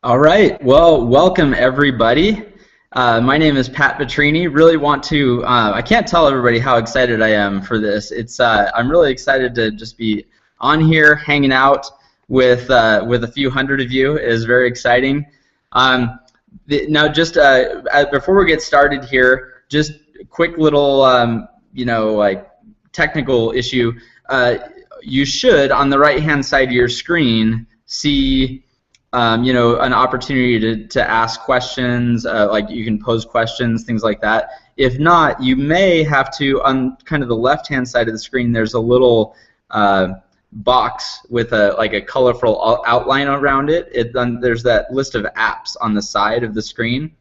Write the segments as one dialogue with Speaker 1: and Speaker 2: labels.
Speaker 1: All right. Well, welcome everybody. My name is Pat Petrini. Really want to. I can't tell everybody how excited I am for this. I'm really excited to just be on here, hanging out with a few hundred of you. It is very exciting. Now, just before we get started here, just a quick little, like technical issue. You should, on the right-hand side of your screen, see an opportunity to ask questions, like you can pose questions, things like that. If not, you may have to, on kind of the left-hand side of the screen, there's a little box with a colorful outline around it. There's that list of apps on the side of the screen,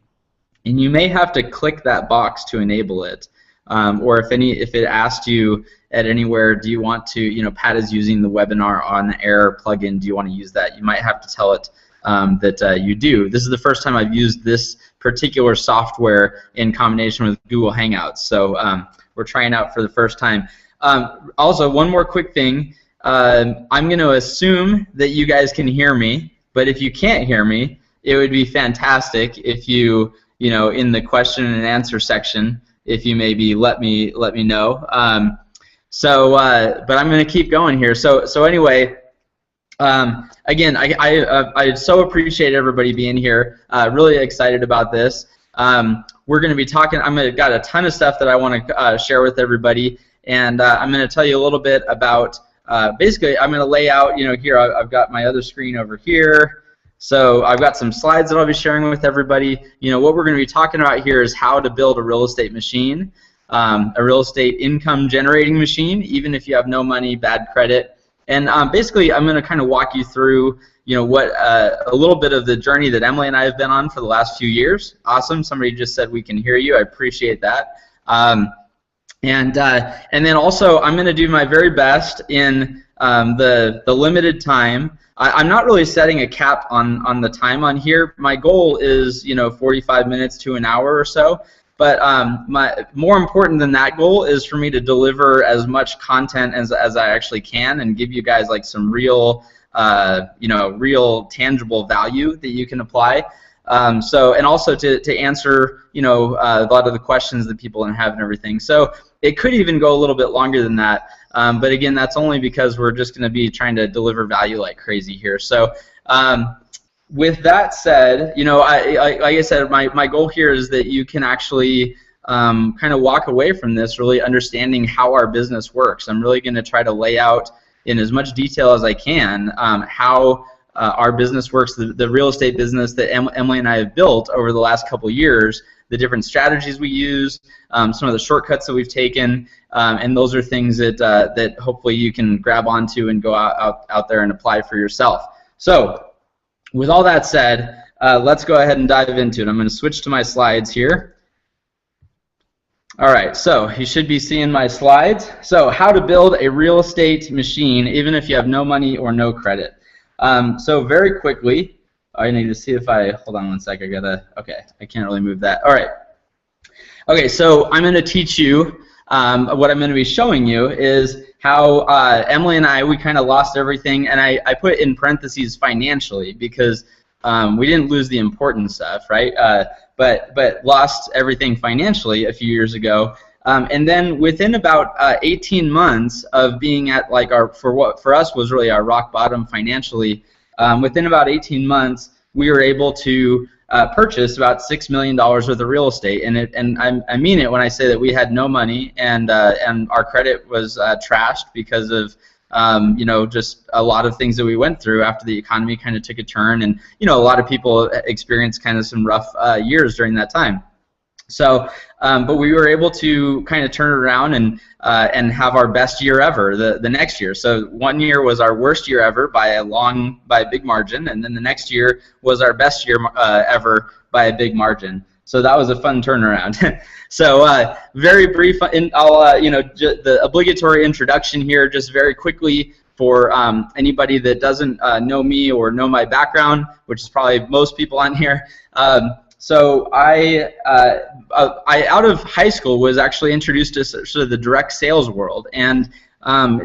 Speaker 1: and you may have to click that box to enable it. Or if it asked you at anywhere, do you want to, Pat is using the webinar on air plugin, do you want to use that? You might have to tell it that you do. This is the first time I've used this particular software in combination with Google Hangouts, so we're trying out for the first time. Also, one more quick thing. I'm going to assume that you guys can hear me, but if you can't hear me, it would be fantastic if you, in the question and answer section, if you maybe let me know. But I'm going to keep going here. So anyway, again, I so appreciate everybody being here. Really excited about this. We're going to be talking. Got a ton of stuff that I want to share with everybody, and I'm going to tell you a little bit about. Basically, I'm going to lay out. Here I've got my other screen over here. So I've got some slides that I'll be sharing with everybody. What we're going to be talking about here is how to build a real estate machine, a real estate income generating machine, even if you have no money, bad credit. And basically, I'm going to kind of walk you through, what a little bit of the journey that Emily and I have been on for the last few years. Awesome. Somebody just said we can hear you. I appreciate that. And then also, I'm going to do my very best in the limited time. I'm not really setting a cap on the time on here. My goal is 45 minutes to an hour or so. But more important than that goal is for me to deliver as much content as I actually can and give you guys like some real real tangible value that you can apply. And also to answer a lot of the questions that people have and everything. So it could even go a little bit longer than that. But again, that's only because we're just going to be trying to deliver value like crazy here. So with that said, like I said, my goal here is that you can actually kind of walk away from this really understanding how our business works. I'm really going to try to lay out in as much detail as I can how our business works, the real estate business that Emily and I have built over the last couple years, the different strategies we use, some of the shortcuts that we've taken, and those are things that hopefully you can grab onto and go out there and apply for yourself. So with all that said, let's go ahead and dive into it. I'm going to switch to my slides here. All right, so you should be seeing my slides. So how to build a real estate machine even if you have no money or no credit. So very quickly, I need to see if hold on one sec, okay, I can't really move that. All right. Okay, so I'm going to teach you, what I'm going to be showing you is how Emily and we kind of lost everything, and I put in parentheses financially because we didn't lose the important stuff, right? But lost everything financially a few years ago. And then within about 18 months of being at like what for us was really our rock bottom financially, within about 18 months we were able to purchase about $6 million worth of real estate, and I mean it when I say that we had no money and our credit was trashed because of just a lot of things that we went through after the economy kind of took a turn, and a lot of people experienced kind of some rough years during that time. So, but we were able to kind of turn it around and have our best year ever the next year. So one year was our worst year ever by a big margin, and then the next year was our best year ever by a big margin. So that was a fun turnaround. So very brief, I'll the obligatory introduction here, just very quickly for anybody that doesn't know me or know my background, which is probably most people on here. So I out of high school was actually introduced to sort of the direct sales world, and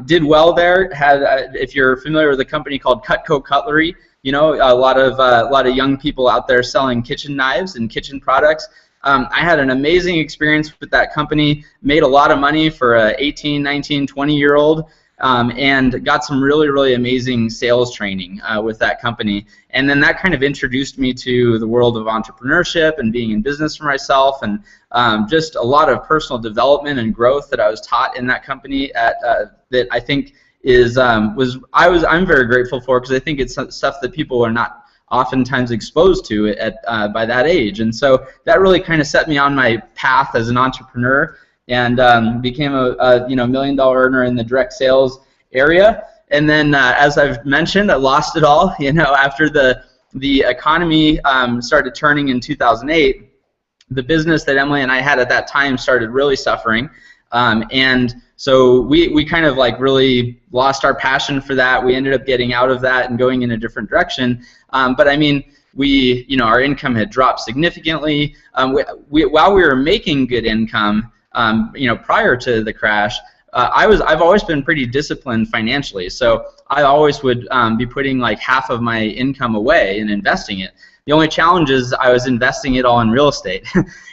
Speaker 1: did well there. Had if you're familiar with a company called Cutco Cutlery, You know, a lot of young people out there selling kitchen knives and kitchen products. I had an amazing experience with that company, made a lot of money for a 18, 19, 20-year-old, and got some really, really amazing sales training with that company. And then that kind of introduced me to the world of entrepreneurship and being in business for myself, and just a lot of personal development and growth that I was taught in that company that I think is I'm very grateful for, because I think it's stuff that people are not oftentimes exposed to by that age. And so that really kind of set me on my path as an entrepreneur, and became a $1 million earner in the direct sales area. And then as I've mentioned, I lost it all. After the economy started turning in 2008, the business that Emily and I had at that time started really suffering, and so we kind of like really lost our passion for that. We ended up getting out of that and going in a different direction. But I mean, our income had dropped significantly. While we were making good income, prior to the crash, I've always been pretty disciplined financially. So I always would be putting like half of my income away and investing it. The only challenge is I was investing it all in real estate,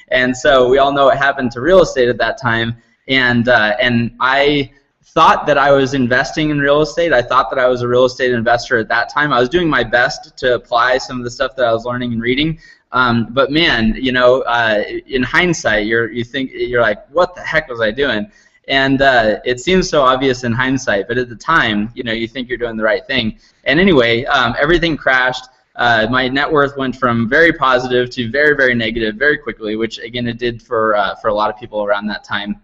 Speaker 1: and so we all know what happened to real estate at that time. And I thought that I was investing in real estate. I thought that I was a real estate investor at that time. I was doing my best to apply some of the stuff that I was learning and reading. But man, in hindsight, you're like, what the heck was I doing? And it seems so obvious in hindsight, but at the time, you think you're doing the right thing. And anyway, everything crashed. My net worth went from very positive to very, very negative very quickly, which again it did for a lot of people around that time.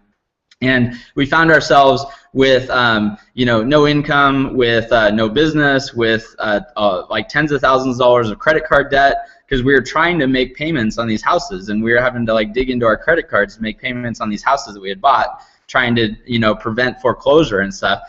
Speaker 1: And we found ourselves with no income, with no business, with like tens of thousands of dollars of credit card debt, because we were trying to make payments on these houses, and we were having to like dig into our credit cards to make payments on these houses that we had bought, trying to prevent foreclosure and stuff.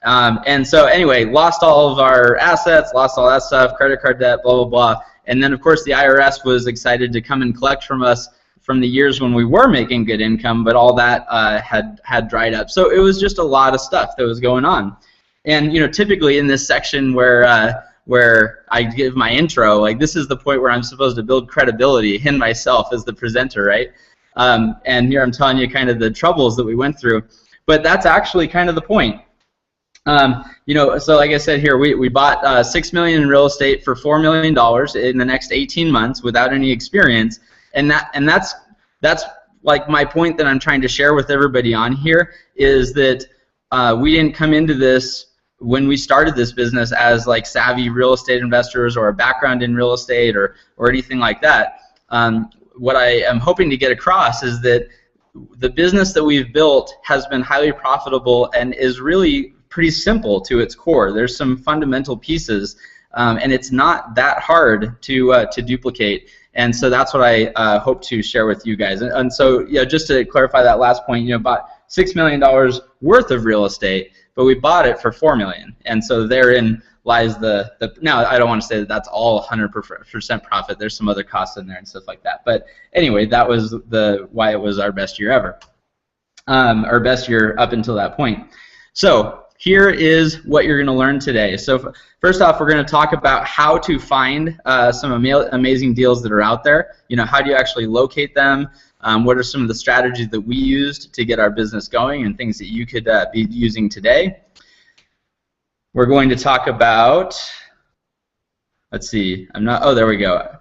Speaker 1: And so anyway, lost all of our assets, lost all that stuff, credit card debt, blah, blah, blah. And then of course the IRS was excited to come and collect from us from the years when we were making good income, but all that had dried up. So it was just a lot of stuff that was going on. And typically in this section where I give my intro, like this is the point where I'm supposed to build credibility in myself as the presenter, right? And here I'm telling you kind of the troubles that we went through, but that's actually kind of the point. So like I said here, we bought $6 million in real estate for $4 million in the next 18 months without any experience. And that's like my point that I'm trying to share with everybody on here, is that we didn't come into this when we started this business as like savvy real estate investors or a background in real estate or anything like that. What I am hoping to get across is that the business that we've built has been highly profitable and is really pretty simple to its core. There's some fundamental pieces, and it's not that hard to duplicate. And so that's what I hope to share with you guys. And so, just to clarify that last point, bought $6 million worth of real estate, but we bought it for $4 million. And so therein lies the now I don't want to say that that's all 100% profit. There's some other costs in there and stuff like that. But anyway, that was why it was our best year ever, our best year up until that point. So here is what you're going to learn today. So first off, we're going to talk about how to find some amazing deals that are out there. How do you actually locate them? What are some of the strategies that we used to get our business going and things that you could be using today? We're going to talk about, let's see, there we go.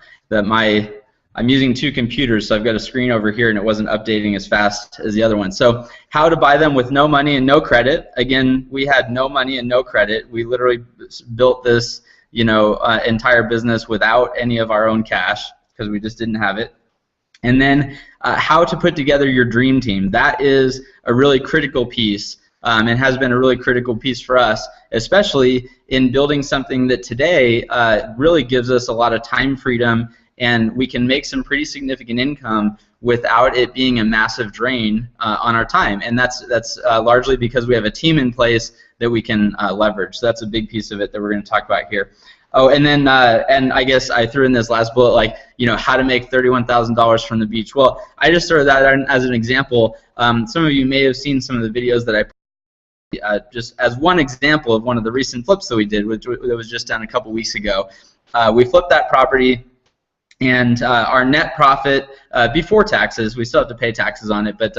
Speaker 1: I'm using two computers, so I've got a screen over here and it wasn't updating as fast as the other one. So how to buy them with no money and no credit. Again, we had no money and no credit. We literally built this entire business without any of our own cash because we just didn't have it. And then how to put together your dream team. That is a really critical piece. It has been a really critical piece for us, especially in building something that today really gives us a lot of time freedom, and we can make some pretty significant income without it being a massive drain on our time. And that's largely because we have a team in place that we can leverage. So that's a big piece of it that we're going to talk about here. Oh, and then and I guess I threw in this last bullet, like how to make $31,000 from the beach. Well, I just threw that in as an example. Some of you may have seen some of the videos that I just as one example of one of the recent flips that we did, which was just done a couple weeks ago. we flipped that property, and our net profit before taxes, we still have to pay taxes on it, but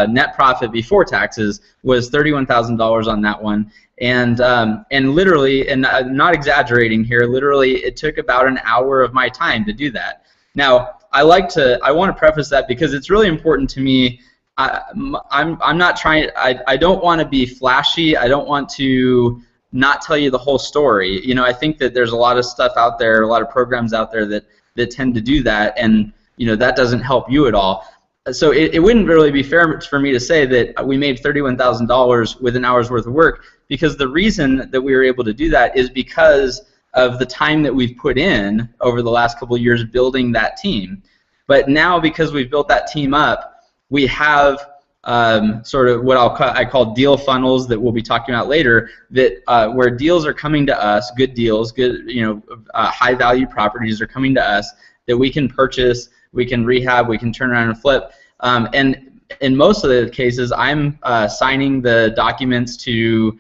Speaker 1: net profit before taxes was $31,000 on that one. And literally, and I'm not exaggerating here, literally it took about an hour of my time to do that. Now, I want to preface that because it's really important to me. I'm not trying, I don't want to be flashy. I don't want to not tell you the whole story. You know, I think that there's a lot of stuff out there, a lot of programs out there that tend to do that, and you know, that doesn't help you at all. So it wouldn't really be fair for me to say that we made $31,000 with an hour's worth of work, because the reason that we were able to do that is because of the time that we've put in over the last couple of years building that team. But now, because we've built that team up, we have sort of what I call deal funnels that we'll be talking about later, that where deals are coming to us, good deals, good, you know, high value properties are coming to us that we can purchase, we can rehab, we can turn around and flip. And in most of the cases, I'm signing the documents to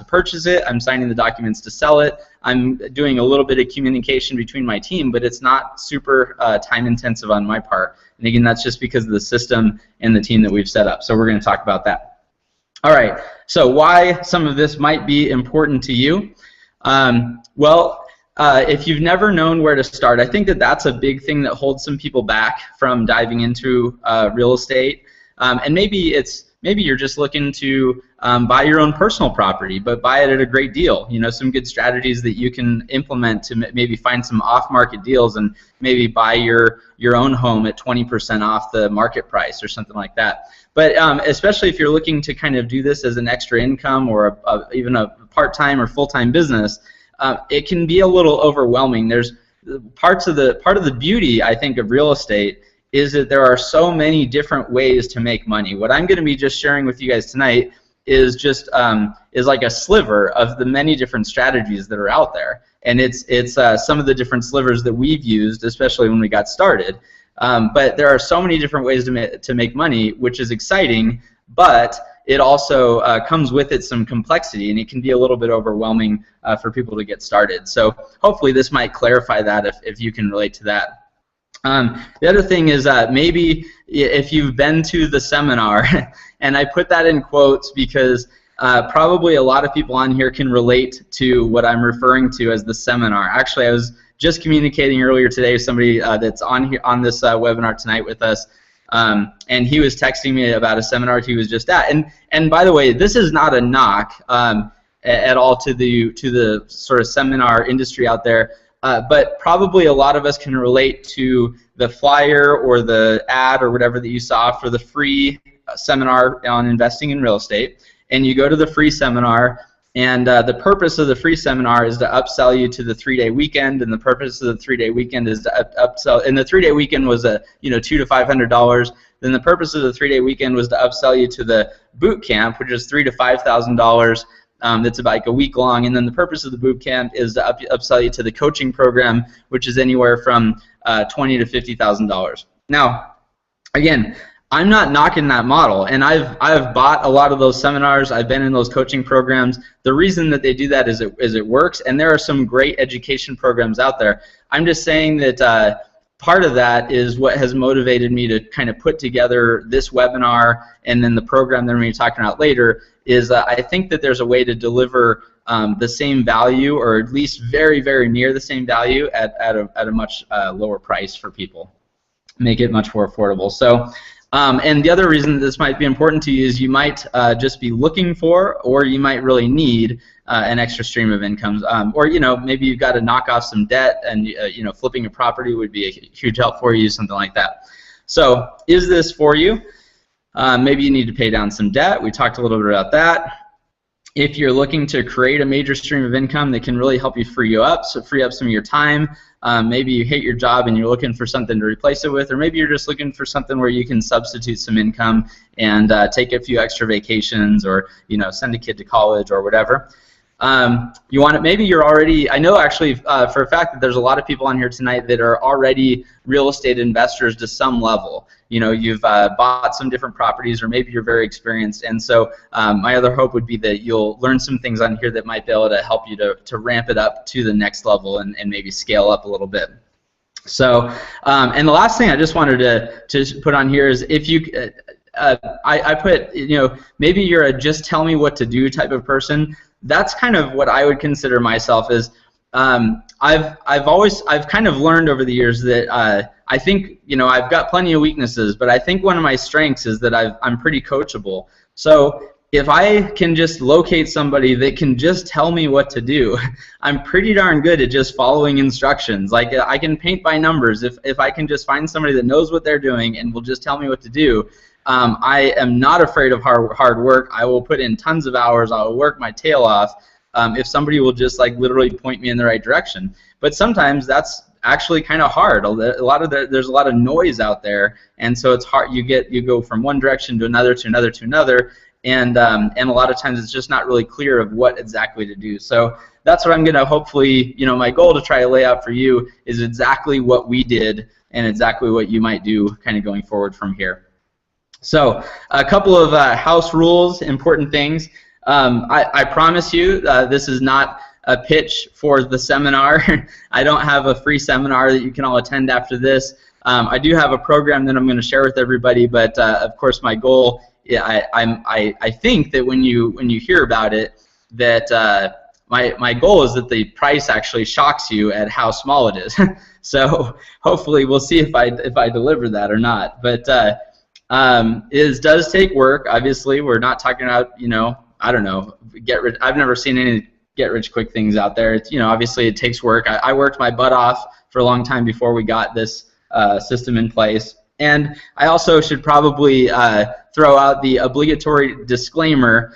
Speaker 1: purchase it. I'm signing the documents to sell it. I'm doing a little bit of communication between my team, but it's not super time intensive on my part. And again, that's just because of the system and the team that we've set up. So we're going to talk about that. All right. So why some of this might be important to you? If you've never known where to start, I think that that's a big thing that holds some people back from diving into real estate. And maybe you're just looking to buy your own personal property, but buy it at a great deal. You know, some good strategies that you can implement to maybe find some off-market deals and maybe buy your own home at 20% off the market price or something like that. But especially if you're looking to kind of do this as an extra income or even a part-time or full-time business, it can be a little overwhelming. There's part of the beauty, I think, of real estate is that there are so many different ways to make money. What I'm going to be just sharing with you guys tonight is just is like a sliver of the many different strategies that are out there, and it's some of the different slivers that we've used, especially when we got started. But there are so many different ways to make money, which is exciting, but it also comes with it some complexity, and it can be a little bit overwhelming for people to get started. So hopefully this might clarify that if you can relate to that. The other thing is maybe if you've been to the seminar, and I put that in quotes because probably a lot of people on here can relate to what I'm referring to as the seminar. Actually, I was just communicating earlier today with somebody that's on this webinar tonight with us, and he was texting me about a seminar he was just at. And by the way, this is not a knock at all to the sort of seminar industry out there. But probably a lot of us can relate to the flyer or the ad or whatever that you saw for the free seminar on investing in real estate. And you go to the free seminar, and the purpose of the free seminar is to upsell you to the 3-day weekend, and the purpose of the 3-day weekend is to upsell. And the 3-day weekend was $200 to $500. Then the purpose of the 3-day weekend was to upsell you to the boot camp, which is $3,000 to $5,000. That's about like a week long, and then the purpose of the boot camp is to upsell you to the coaching program, which is anywhere from $20,000 to $50,000. Now, again, I'm not knocking that model, and I've bought a lot of those seminars. I've been in those coaching programs. The reason that they do that is it works, and there are some great education programs out there. I'm just saying that part of that is what has motivated me to kind of put together this webinar and then the program that we're going to be talking about later. Is I think that there's a way to deliver the same value, or at least very, very near the same value at a much lower price for people. Make it much more affordable. So, and the other reason that this might be important to you is you might just be looking for, or you might really need an extra stream of income, or maybe you've got to knock off some debt, and flipping a property would be a huge help for you, something like that. So, is this for you? Maybe you need to pay down some debt. We talked a little bit about that. If you're looking to create a major stream of income that can really help you free up some of your time, maybe you hate your job and you're looking for something to replace it with, or maybe you're just looking for something where you can substitute some income and take a few extra vacations, or send a kid to college or whatever. You want to, maybe you're already, I know actually for a fact that there's a lot of people on here tonight that are already real estate investors to some level. You know, you've bought some different properties, or maybe you're very experienced, and so my other hope would be that you'll learn some things on here that might be able to help you to ramp it up to the next level and maybe scale up a little bit. So, and the last thing I just wanted to put on here is if you, I put, you know, maybe you're a just tell me what to do type of person. That's kind of what I would consider myself as. I've kind of learned over the years that I think, you know, I've got plenty of weaknesses, but I think one of my strengths is that I'm pretty coachable. So if I can just locate somebody that can just tell me what to do, I'm pretty darn good at just following instructions. Like, I can paint by numbers. If I can just find somebody that knows what they're doing and will just tell me what to do, I am not afraid of hard work. I will put in tons of hours. I will work my tail off if somebody will just like literally point me in the right direction. But sometimes that's actually kind of hard. There's a lot of noise out there, and so it's hard. You go from one direction to another to another to another, and a lot of times it's just not really clear of what exactly to do. So that's what I'm going to hopefully, you know, my goal to try to lay out for you is exactly what we did and exactly what you might do kind of going forward from here. So a couple of house rules, important things. I promise you this is not a pitch for the seminar. I don't have a free seminar that you can all attend after this. I do have a program that I'm going to share with everybody, but of course my goal, I think that when you hear about it, that my goal is that the price actually shocks you at how small it is. So hopefully we'll see if I deliver that or not. But it does take work. Obviously, we're not talking about, you know, I don't know, get rich. I've never seen any get rich quick things out there. It's, you know, obviously it takes work. I worked my butt off for a long time before we got this system in place. And I also should probably throw out the obligatory disclaimer.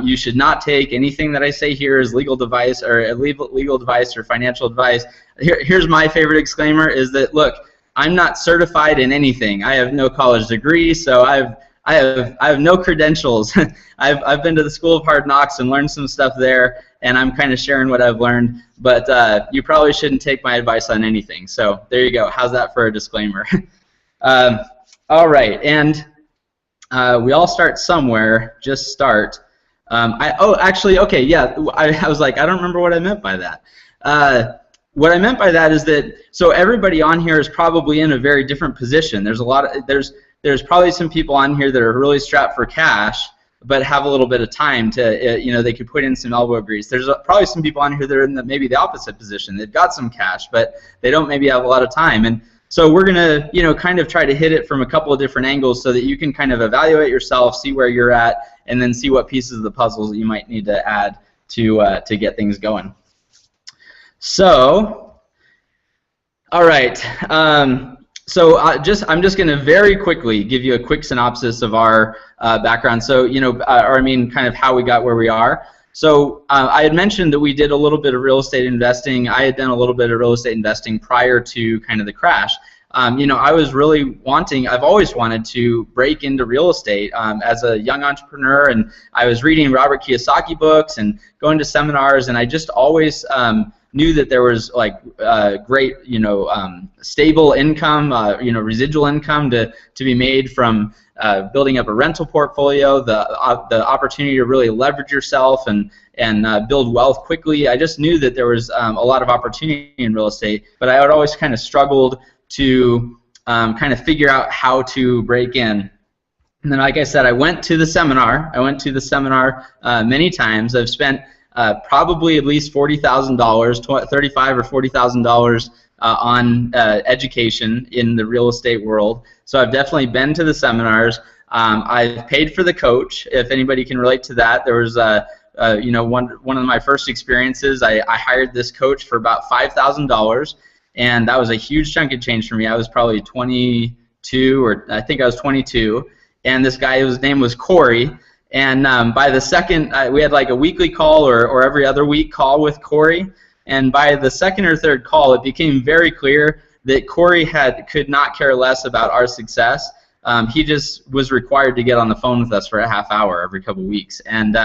Speaker 1: You should not take anything that I say here as legal advice or legal advice or financial advice. Here's my favorite disclaimer: is that, look, I'm not certified in anything. I have no college degree, so I have no credentials. I've been to the School of Hard Knocks and learned some stuff there, and I'm kind of sharing what I've learned. But you probably shouldn't take my advice on anything. So there you go. How's that for a disclaimer? All right, and we all start somewhere. Just start. Actually, okay, yeah. I was like, I don't remember what I meant by that. What I meant by that is that, so everybody on here is probably in a very different position. There's probably some people on here that are really strapped for cash, but have a little bit of time to, you know, they could put in some elbow grease. There's probably some people on here that are in maybe the opposite position. They've got some cash, but they don't maybe have a lot of time. And so we're gonna, you know, kind of try to hit it from a couple of different angles so that you can kind of evaluate yourself, see where you're at, and then see what pieces of the puzzles that you might need to add to get things going. So, all right. So I'm just going to very quickly give you a quick synopsis of our background. So, you know, or I mean, kind of how we got where we are. So I had mentioned that we did a little bit of real estate investing. I had done a little bit of real estate investing prior to kind of the crash. You know, I was really I've always wanted to break into real estate as a young entrepreneur, and I was reading Robert Kiyosaki books and going to seminars, and I just always knew that there was like great, you know, stable income, you know, residual income to be made from building up a rental portfolio, the opportunity to really leverage yourself and build wealth quickly. I just knew that there was a lot of opportunity in real estate, but I had always kind of struggled to kind of figure out how to break in. And then, like I said, I went to the seminar. Many times. I've spent probably at least $40,000, $35,000 or $40,000 on education in the real estate world. So I've definitely been to the seminars. I've paid for the coach. If anybody can relate to that, there was you know, one of my first experiences. I hired this coach for about $5,000, and that was a huge chunk of change for me. I was probably 22, or I think I was 22, and this guy, his name was Corey. And by the second, we had like a weekly call or every other week call with Corey. And by the second or third call, it became very clear that Corey could not care less about our success. He just was required to get on the phone with us for a half hour every couple weeks. And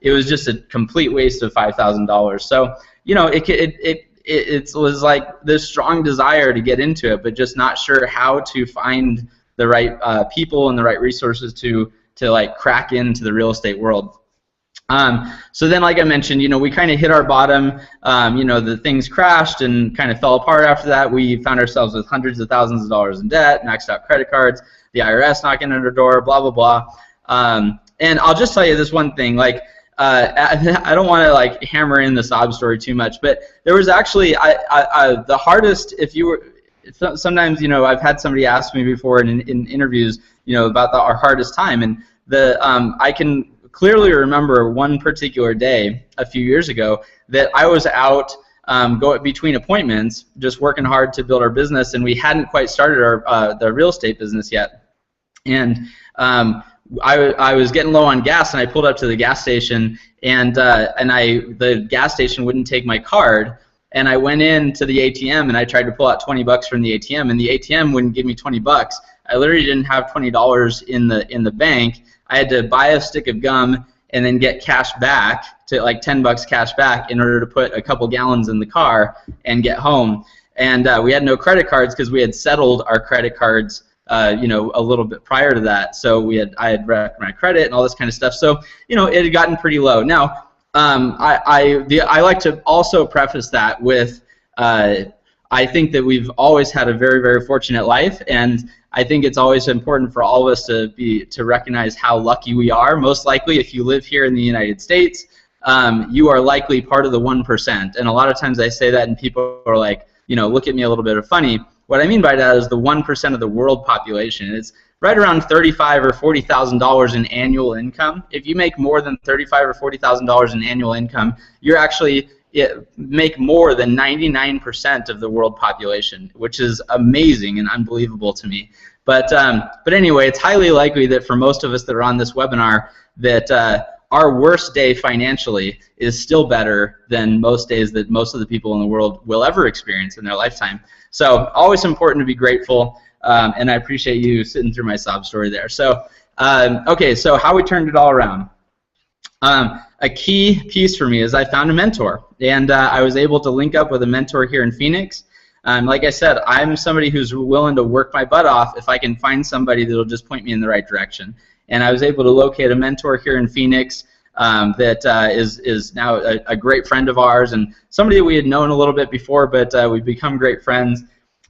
Speaker 1: it was just a complete waste of $5,000. So, you know, it was like this strong desire to get into it, but just not sure how to find the right people and the right resources to like crack into the real estate world. So then, like I mentioned, you know, we kind of hit our bottom. You know, the things crashed and kind of fell apart after that. We found ourselves with hundreds of thousands of dollars in debt, maxed out credit cards, the IRS knocking at our door, blah, blah, blah. And I'll just tell you this one thing, like, I don't want to like hammer in the sob story too much, but there was actually the hardest, if you were, sometimes, you know, I've had somebody ask me before in interviews, you know, about our hardest time, and I can clearly remember one particular day a few years ago that I was out going between appointments, just working hard to build our business, and we hadn't quite started our the real estate business yet, and I was getting low on gas, and I pulled up to the gas station, and the gas station wouldn't take my card, and I went into the ATM and I tried to pull out $20 from the ATM, and the ATM wouldn't give me $20. I literally didn't have $20 in the bank. I had to buy a stick of gum and then get cash back, to like $10 cash back, in order to put a couple gallons in the car and get home. And we had no credit cards because we had settled our credit cards, you know, a little bit prior to that. So I had wrecked my credit and all this kind of stuff. So, you know, it had gotten pretty low. Now, I like to also preface that with I think that we've always had a very, very fortunate life, and I think it's always important for all of us to recognize how lucky we are. Most likely, if you live here in the United States, you are likely part of the 1%. And a lot of times I say that, and people are like, you know, look at me a little bit funny. What I mean by that is the 1% of the world population. It's right around $35,000 or $40,000 in annual income. If you make more than $35,000 or $40,000 in annual income, you're actually make more than 99% of the world population, which is amazing and unbelievable to me. But anyway, it's highly likely that for most of us that are on this webinar, that our worst day financially is still better than most days that most of the people in the world will ever experience in their lifetime. So always important to be grateful, and I appreciate you sitting through my sob story there. So okay, so how we turned it all around. A key piece for me is I found a mentor, and I was able to link up with a mentor here in Phoenix. Like I said, I'm somebody who's willing to work my butt off if I can find somebody that'll just point me in the right direction. And I was able to locate a mentor here in Phoenix that is now a great friend of ours, and somebody that we had known a little bit before, but we've become great friends.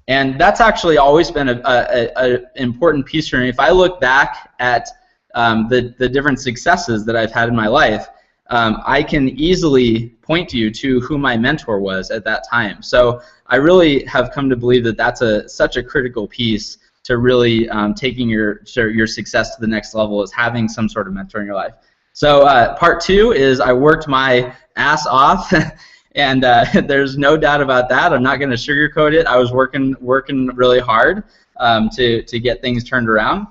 Speaker 1: And that's actually always been an important piece for me. If I look back at the different successes that I've had in my life, I can easily point you to who my mentor was at that time. So I really have come to believe that that's such a critical piece to really taking your success to the next level, is having some sort of mentor in your life. So part two is I worked my ass off, and there's no doubt about that. I'm not going to sugarcoat it. I was working really hard to get things turned around.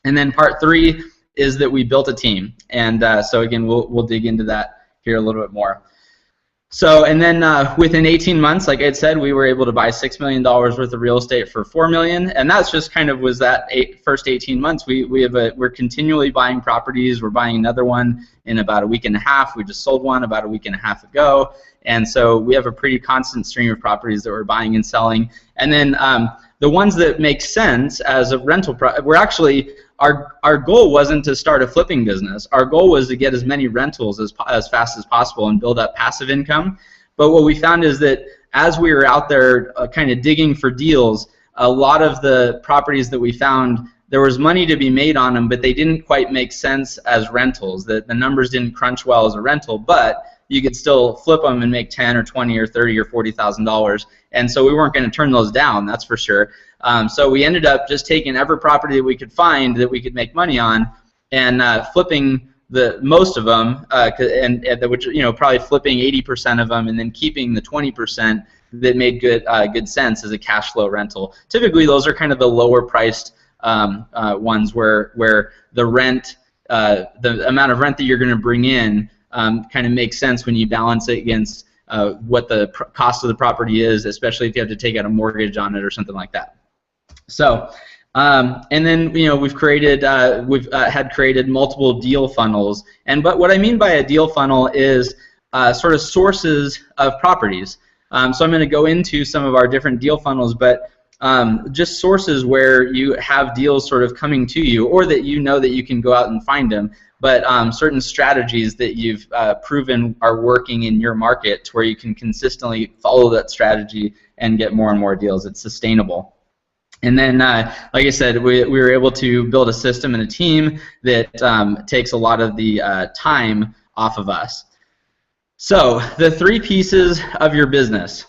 Speaker 1: And then part three is that we built a team, and so again, we'll dig into that here a little bit more. So, and then within 18 months, like I said, we were able to buy $6 million worth of real estate for $4 million, and that's just kind of was that first 18 months. We're continually buying properties. We're buying another one in about a week and a half. We just sold one about a week and a half ago, and so we have a pretty constant stream of properties that we're buying and selling. And then the ones that make sense as a rental, we're actually, our goal wasn't to start a flipping business. Our goal was to get as many rentals as fast as possible and build up passive income. But what we found is that as we were out there kind of digging for deals, a lot of the properties that we found, there was money to be made on them, but they didn't quite make sense as rentals. The numbers didn't crunch well as a rental, but you could still flip them and make $10 or $20 or $30 or $40,000. And so we weren't going to turn those down, that's for sure. So we ended up just taking every property that we could find that we could make money on, and flipping most of them, which, you know, probably flipping 80% of them, and then keeping the 20% that made good sense as a cash flow rental. Typically, those are kind of the lower priced ones where the rent, the amount of rent that you're going to bring in, kind of makes sense when you balance it against what the cost of the property is, especially if you have to take out a mortgage on it or something like that. So And then we've had created multiple deal funnels. But what I mean by a deal funnel is sort of sources of properties. So I'm going to go into some of our different deal funnels, but just sources where you have deals sort of coming to you, or that you know that you can go out and find them, but certain strategies that you've proven are working in your market to where you can consistently follow that strategy and get more and more deals. It's sustainable. And then, like I said, we were able to build a system and a team that takes a lot of the time off of us. So the 3 pieces of your business.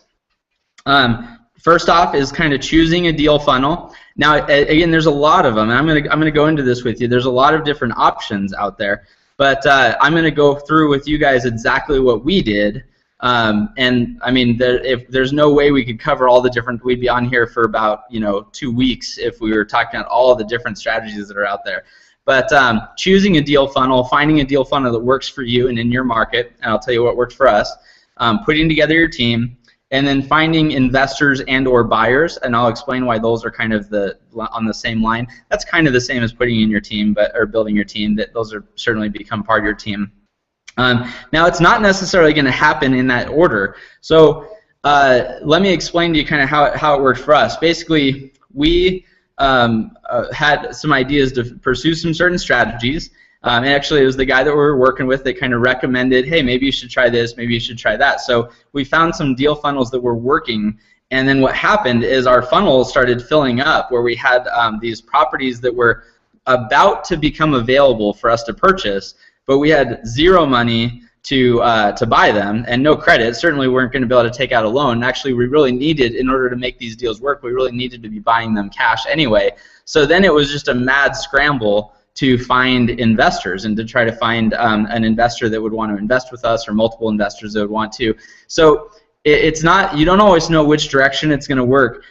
Speaker 1: First off is kind of choosing a deal funnel. Now, again, there's a lot of them, and I'm gonna go into this with you. There's a lot of different options out there, but I'm gonna go through with you guys exactly what we did. And I mean, if there's no way we could cover all the different, we'd be on here for about 2 weeks if we were talking about all the different strategies that are out there. But choosing a deal funnel, finding a deal funnel that works for you and in your market, and I'll tell you what worked for us, putting together your team, and then finding investors and or buyers, and I'll explain why those are kind of on the same line. That's kind of the same as putting in your team, or building your team. That those are certainly become part of your team. Now, it's not necessarily going to happen in that order. So let me explain to you kind of how it worked for us. Basically, we had some ideas to pursue some certain strategies. And actually, it was the guy that we were working with that kind of recommended, hey, maybe you should try this, maybe you should try that. So we found some deal funnels that were working, and then what happened is our funnel started filling up, where we had these properties that were about to become available for us to purchase, but we had zero money to buy them, and no credit. Certainly weren't going to be able to take out a loan. Actually, we really needed, in order to make these deals work, we really needed to be buying them cash anyway. So then it was just a mad scramble to find investors and to try to find an investor that would want to invest with us, or multiple investors that would want to. So it's not, you don't always know which direction it's going to work.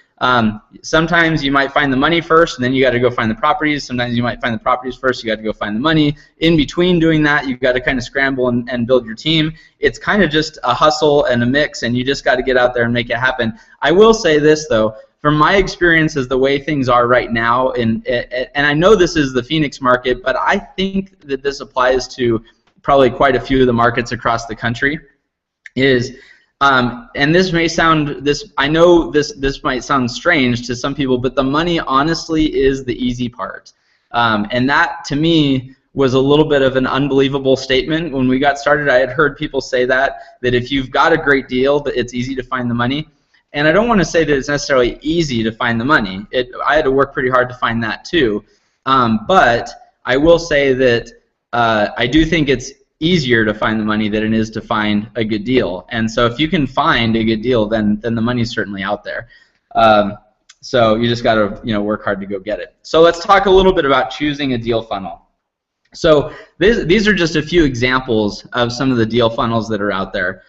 Speaker 1: Sometimes you might find the money first, and then you got to go find the properties. Sometimes you might find the properties first, you got to go find the money. In between doing that, you've got to kind of scramble and build your team. It's kind of just a hustle and a mix, and you just got to get out there and make it happen. I will say this, though. From my experiences, the way things are right now, and I know this is the Phoenix market, but I think that this applies to probably quite a few of the markets across the country, is, and this may sound, I know this might sound strange to some people, but the money honestly is the easy part. And that, to me, was a little bit of an unbelievable statement. When we got started, I had heard people say that if you've got a great deal, that it's easy to find the money. And I don't want to say that it's necessarily easy to find the money. I had to work pretty hard to find that too. But I will say that I do think it's easier to find the money than it is to find a good deal. And so if you can find a good deal, then the money's certainly out there. So you just got to work hard to go get it. So let's talk a little bit about choosing a deal funnel. So these are just a few examples of some of the deal funnels that are out there.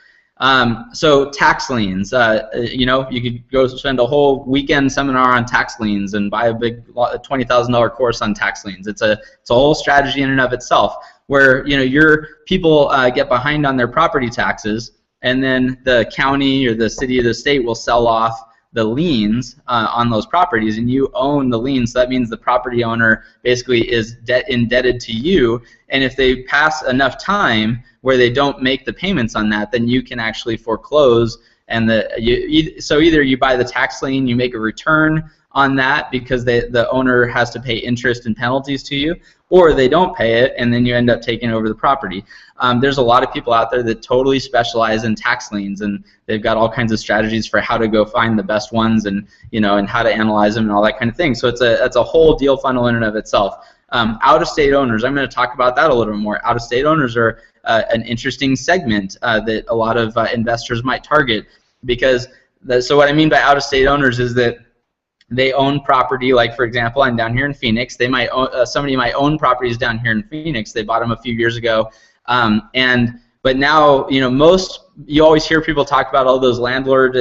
Speaker 1: So tax liens, you could go spend a whole weekend seminar on tax liens and buy a big $20,000 course on tax liens. It's a whole strategy in and of itself, where your people get behind on their property taxes, and then the county or the city or the state will sell off the liens on those properties, and you own the liens. So that means the property owner basically is indebted to you, and if they pass enough time where they don't make the payments on that, then you can actually foreclose. And so either you buy the tax lien, you make a return on that because the owner has to pay interest and penalties to you, or they don't pay it, and then you end up taking over the property. There's a lot of people out there that totally specialize in tax liens, and they've got all kinds of strategies for how to go find the best ones, and and how to analyze them and all that kind of thing. So it's a whole deal funnel in and of itself. Out-of-state owners, I'm going to talk about that a little bit more. Out-of-state owners are an interesting segment that a lot of investors might target, because so what I mean by out-of-state owners is that they own property. Like, for example, I'm down here in Phoenix. They might own, somebody might own properties down here in Phoenix. They bought them a few years ago, but now you always hear people talk about all those landlord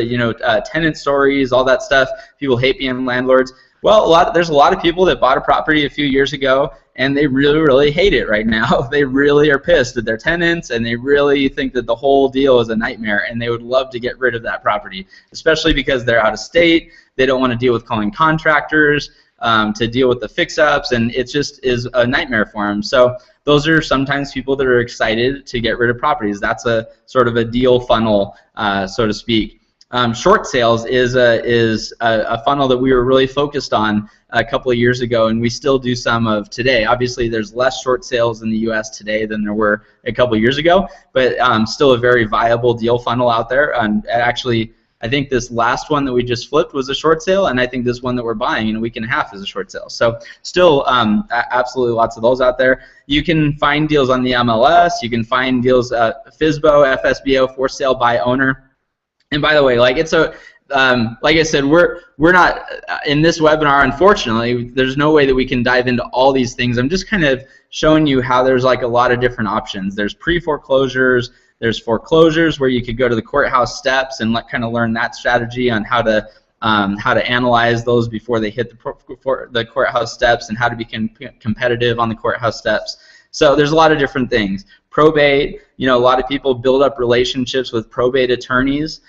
Speaker 1: tenant stories, all that stuff. People hate being landlords. Well, there's a lot of people that bought a property a few years ago, and they really, really hate it right now. They really are pissed at their tenants, and they really think that the whole deal is a nightmare, and they would love to get rid of that property, especially because they're out of state. They don't want to deal with calling contractors. to deal with the fix-ups, and it just is a nightmare for them. So those are sometimes people that are excited to get rid of properties. That's a sort of a deal funnel, so to speak. Short sales is a funnel that we were really focused on a couple of years ago, and we still do some of today. Obviously, there's less short sales in the U.S. today than there were a couple of years ago, but still a very viable deal funnel out there. And actually, I think this last one that we just flipped was a short sale, and I think this one that we're buying in a week and a half is a short sale. So still absolutely lots of those out there. You can find deals on the MLS. You can find deals FSBO, FSBO, for sale by owner. And by the way, like like I said, we're not in this webinar. Unfortunately, there's no way that we can dive into all these things. I'm just kind of showing you how there's like a lot of different options. There's pre-foreclosures. There's foreclosures where you could go to the courthouse steps and kind of learn that strategy on how to analyze those before they hit the courthouse steps and how to be competitive on the courthouse steps. So there's a lot of different things. Probate, a lot of people build up relationships with probate attorneys.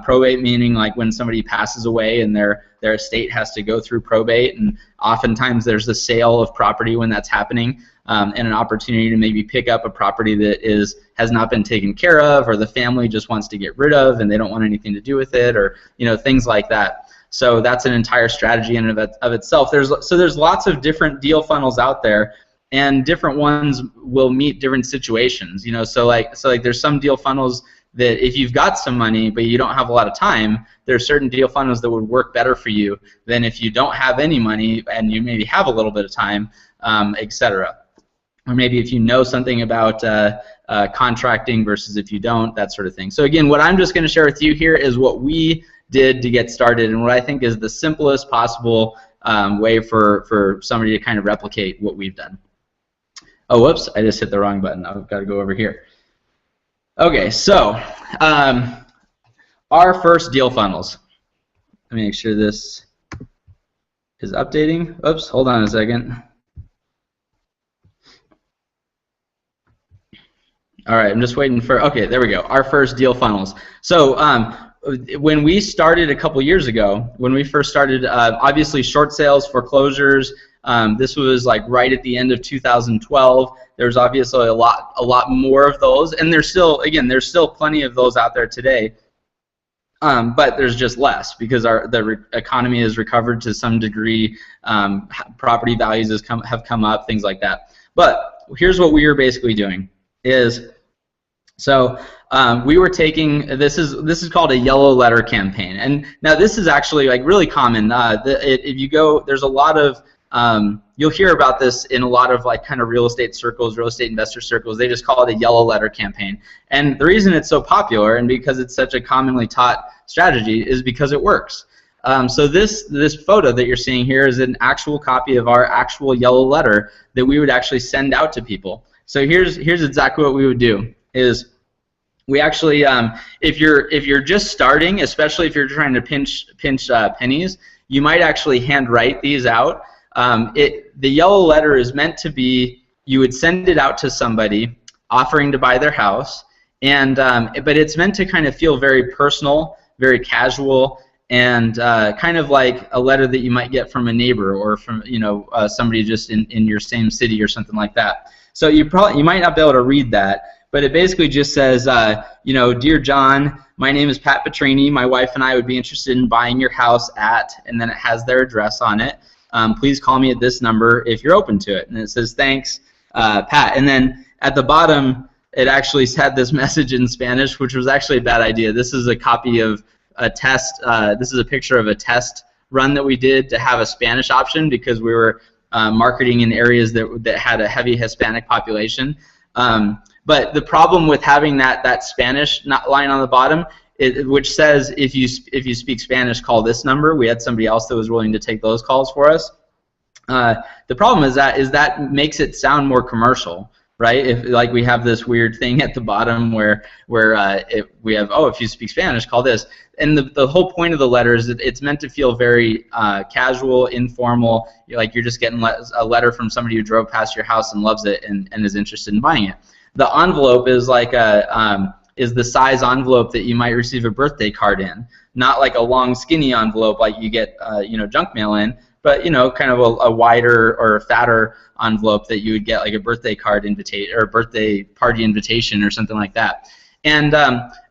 Speaker 1: Probate meaning like when somebody passes away and their estate has to go through probate, and oftentimes there's a sale of property when that's happening, and an opportunity to maybe pick up a property that has not been taken care of, or the family just wants to get rid of and they don't want anything to do with it, or things like that. So that's an entire strategy in and of itself. There's lots of different deal funnels out there, and different ones will meet different situations. So like there's some deal funnels that if you've got some money but you don't have a lot of time, there are certain deal funnels that would work better for you than if you don't have any money and you maybe have a little bit of time, etc. Or maybe if you know something about contracting versus if you don't, that sort of thing. So again, what I'm just going to share with you here is what we did to get started, and what I think is the simplest possible way for somebody to kind of replicate what we've done. Oh, whoops, I just hit the wrong button. I've got to go over here. Okay, so our first deal funnels. Let me make sure this is updating. Oops, hold on a second. All right, I'm just waiting for, okay, there we go, our first deal funnels. So when we started a couple years ago, when we first started, obviously short sales, foreclosures, this was like right at the end of 2012. There's obviously a lot more of those, and there's still plenty of those out there today. But there's just less because the economy has recovered to some degree. Property values have come up, things like that. But here's what we were basically doing is, so we were taking, this is called a yellow letter campaign, and now this is actually like really common. If you go, there's a lot of you'll hear about this in a lot of like kind of real estate circles, real estate investor circles. They just call it a yellow letter campaign. And the reason it's so popular and because it's such a commonly taught strategy is because it works. So this photo that you're seeing here is an actual copy of our actual yellow letter that we would actually send out to people. So here's exactly what we would do is we actually, if you're just starting, especially if you're trying to pinch pennies, you might actually handwrite these out. The yellow letter is meant to be, you would send it out to somebody offering to buy their house, and but it's meant to kind of feel very personal, very casual, and kind of like a letter that you might get from a neighbor or from somebody just in your same city or something like that. So you might not be able to read that, but it basically just says, Dear John, my name is Pat Petrini. My wife and I would be interested in buying your house at, and then it has their address on it. Please call me at this number if you're open to it. And it says, thanks, Pat. And then at the bottom, it actually had this message in Spanish, which was actually a bad idea. This is a copy of a test. This is a picture of a test run that we did to have a Spanish option because we were marketing in areas that had a heavy Hispanic population. But the problem with having that Spanish line on the bottom, which says if you speak Spanish, call this number. We had somebody else that was willing to take those calls for us. The problem is that makes it sound more commercial, right? If like we have this weird thing at the bottom where we have, oh, if you speak Spanish, call this. And the whole point of the letter is that it's meant to feel very casual, informal, like you're just getting a letter from somebody who drove past your house and loves it and is interested in buying it. The envelope is like is the size envelope that you might receive a birthday card in, not like a long skinny envelope like you get junk mail in, but kind of a wider or fatter envelope that you would get like a birthday card invitation or birthday party invitation or something like that. And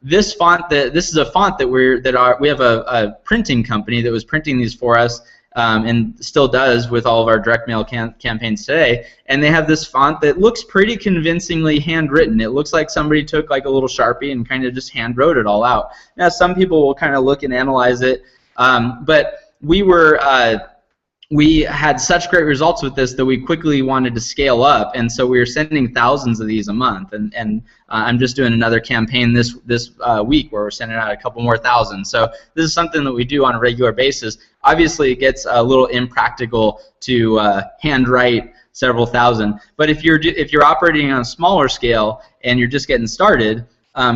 Speaker 1: this font, this is a font that we have a printing company that was printing these for us, and still does with all of our direct mail campaigns today. And they have this font that looks pretty convincingly handwritten. It looks like somebody took like a little Sharpie and kind of just hand wrote it all out. Now some people will kind of look and analyze it, but we had such great results with this that we quickly wanted to scale up, and so we were sending thousands of these a month. And I'm just doing another campaign this week where we're sending out a couple more thousand. So this is something that we do on a regular basis. Obviously, it gets a little impractical to handwrite several thousand, but if you're operating on a smaller scale and you're just getting started,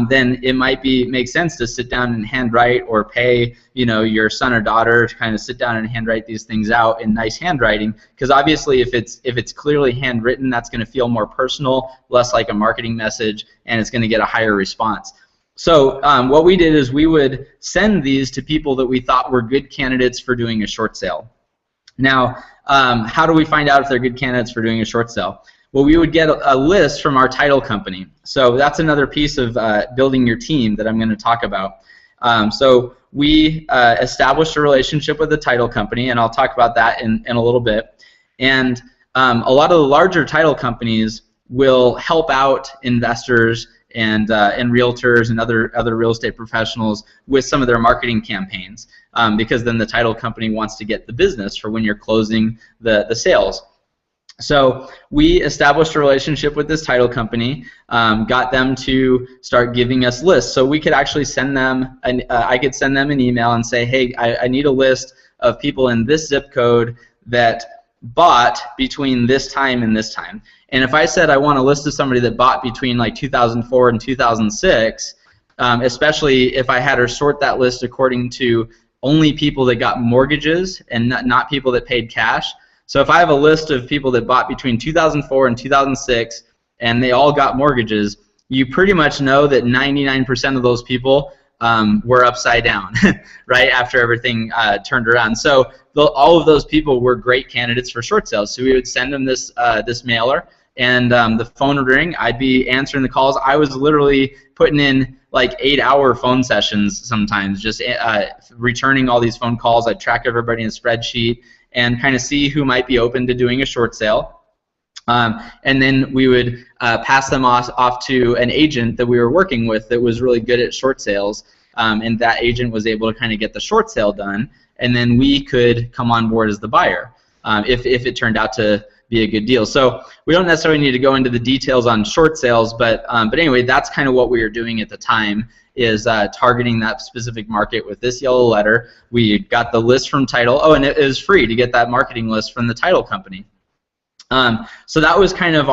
Speaker 1: then it might make sense to sit down and handwrite, or pay your son or daughter to kind of sit down and handwrite these things out in nice handwriting. Because obviously, if it's clearly handwritten, that's going to feel more personal, less like a marketing message, and it's going to get a higher response. So what we did is we would send these to people that we thought were good candidates for doing a short sale. Now, how do we find out if they're good candidates for doing a short sale? Well, we would get a list from our title company. So that's another piece of building your team that I'm going to talk about. So we established a relationship with the title company, and I'll talk about that in a little bit. And a lot of the larger title companies will help out investors and realtors and other real estate professionals with some of their marketing campaigns, because then the title company wants to get the business for when you're closing the sales. So we established a relationship with this title company, got them to start giving us lists. So we could actually send them, I could send them an email and say, hey, I need a list of people in this zip code that bought between this time and this time. And if I said I want a list of somebody that bought between like 2004 and 2006, especially if I had her sort that list according to only people that got mortgages and not people that paid cash. So if I have a list of people that bought between 2004 and 2006 and they all got mortgages, you pretty much know that 99% of those people were upside down, right, after everything turned around. So all of those people were great candidates for short sales. So we would send them this mailer, and the phone would ring. I'd be answering the calls. I was literally putting in like 8-hour phone sessions sometimes, just returning all these phone calls. I'd track everybody in a spreadsheet and kind of see who might be open to doing a short sale. And then we would pass them off to an agent that we were working with that was really good at short sales, and that agent was able to kind of get the short sale done, and then we could come on board as the buyer if it turned out to be a good deal. So we don't necessarily need to go into the details on short sales, but anyway, that's kind of what we were doing at the time, is targeting that specific market with this yellow letter. We got the list from title. Oh, and it is free to get that marketing list from the title company. So that was kind of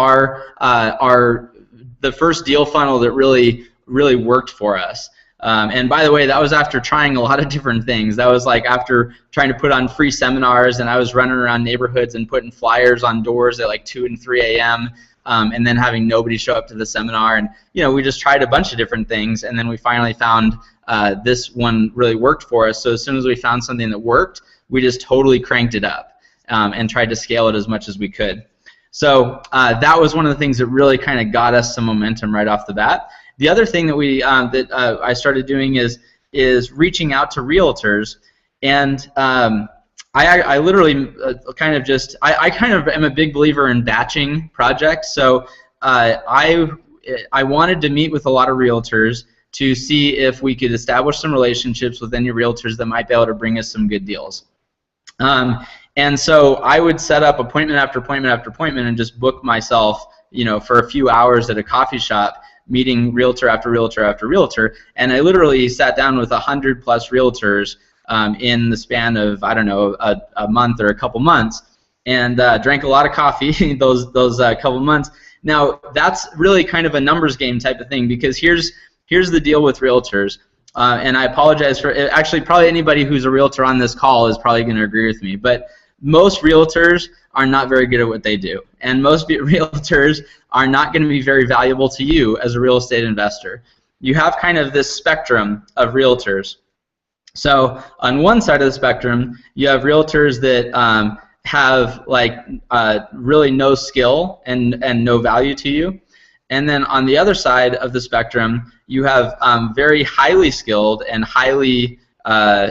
Speaker 1: the first deal funnel that really worked for us. And by the way, that was after trying a lot of different things. That was like after trying to put on free seminars, and I was running around neighborhoods and putting flyers on doors at like 2 and 3 a.m. And then having nobody show up to the seminar. And we just tried a bunch of different things, and then we finally found this one really worked for us. So as soon as we found something that worked, we just totally cranked it up and tried to scale it as much as we could. So that was one of the things that really kind of got us some momentum right off the bat. The other thing that I started doing is reaching out to realtors, and I literally kind of am a big believer in batching projects. So I wanted to meet with a lot of realtors to see if we could establish some relationships with any realtors that might be able to bring us some good deals. And so I would set up appointment after appointment after appointment and just book myself, for a few hours at a coffee shop, meeting realtor after realtor after realtor, and I literally sat down with 100+ realtors in the span of, I don't know, a month or a couple months, and drank a lot of coffee those couple months. Now that's really kind of a numbers game type of thing, because here's the deal with realtors, and I apologize for actually probably anybody who's a realtor on this call is probably going to agree with me, but most realtors are not very good at what they do, and most realtors are not going to be very valuable to you as a real estate investor. You have kind of this spectrum of realtors. So on one side of the spectrum, you have realtors that have like really no skill and no value to you. And then on the other side of the spectrum, you have very highly skilled and highly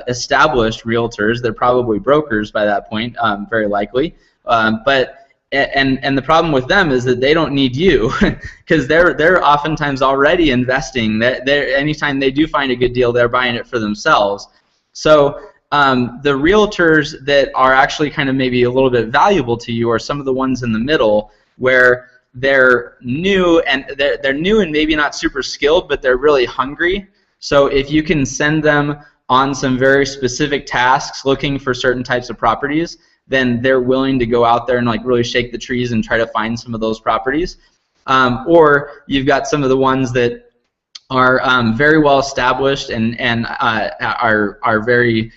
Speaker 1: established realtors. They're probably brokers by that point, very likely. And the problem with them is that they don't need you because they're oftentimes already investing. Anytime they do find a good deal, they're buying it for themselves. So the realtors that are actually kind of maybe a little bit valuable to you are some of the ones in the middle where they're new and they're new and maybe not super skilled, but they're really hungry. So if you can send them on some very specific tasks looking for certain types of properties, then they're willing to go out there and like really shake the trees and try to find some of those properties. Or you've got some of the ones that are very well established and are very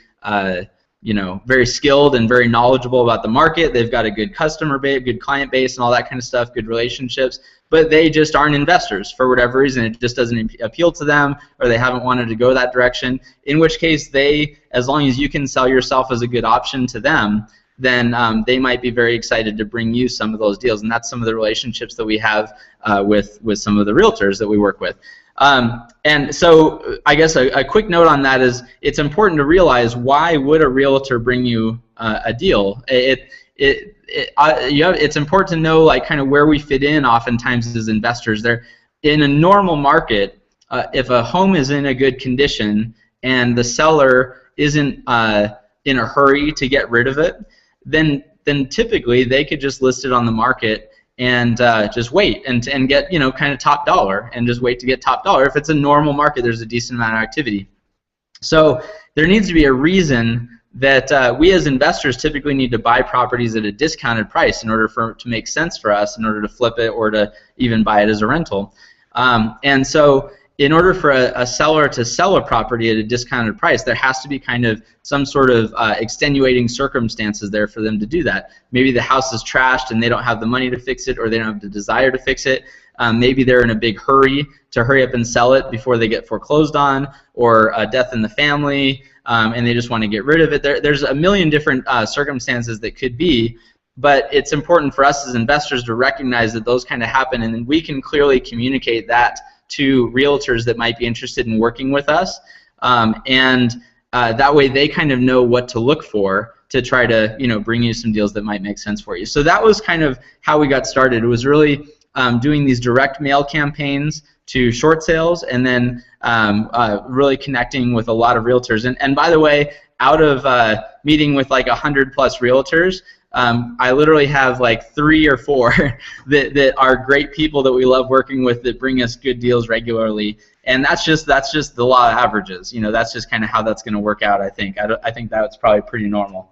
Speaker 1: very skilled and very knowledgeable about the market. They've got a good customer base, good client base, and all that kind of stuff, good relationships, but they just aren't investors for whatever reason. It just doesn't appeal to them, or they haven't wanted to go that direction, in which case as long as you can sell yourself as a good option to them, then they might be very excited to bring you some of those deals, and that's some of the relationships that we have with some of the realtors that we work with. And so I guess a quick note on that is it's important to realize, why would a realtor bring you a deal? It's important to know like kind of where we fit in oftentimes as investors. In a normal market, if a home is in a good condition and the seller isn't in a hurry to get rid of it, then typically they could just list it on the market and just wait and get kind of top dollar and just wait to get top dollar. If it's a normal market, there's a decent amount of activity. So there needs to be a reason that we as investors typically need to buy properties at a discounted price in order for it to make sense for us, in order to flip it or to even buy it as a rental. And so in order for a seller to sell a property at a discounted price, there has to be kind of some sort of extenuating circumstances there for them to do that. Maybe the house is trashed and they don't have the money to fix it, or they don't have the desire to fix it. Maybe they're in a big hurry to hurry up and sell it before they get foreclosed on, or a death in the family, and they just want to get rid of it. There's a million different circumstances that could be, but it's important for us as investors to recognize that those kind of happen, and then we can clearly communicate that to realtors that might be interested in working with us, and that way they kind of know what to look for to try to bring you some deals that might make sense for you. So that was kind of how we got started. It was really doing these direct mail campaigns to short sales, and then really connecting with a lot of realtors. And by the way, out of meeting with like 100+ realtors, I literally have like 3 or 4 that are great people that we love working with, that bring us good deals regularly, and that's just the law of averages. That's just kind of how that's going to work out. I think that's probably pretty normal.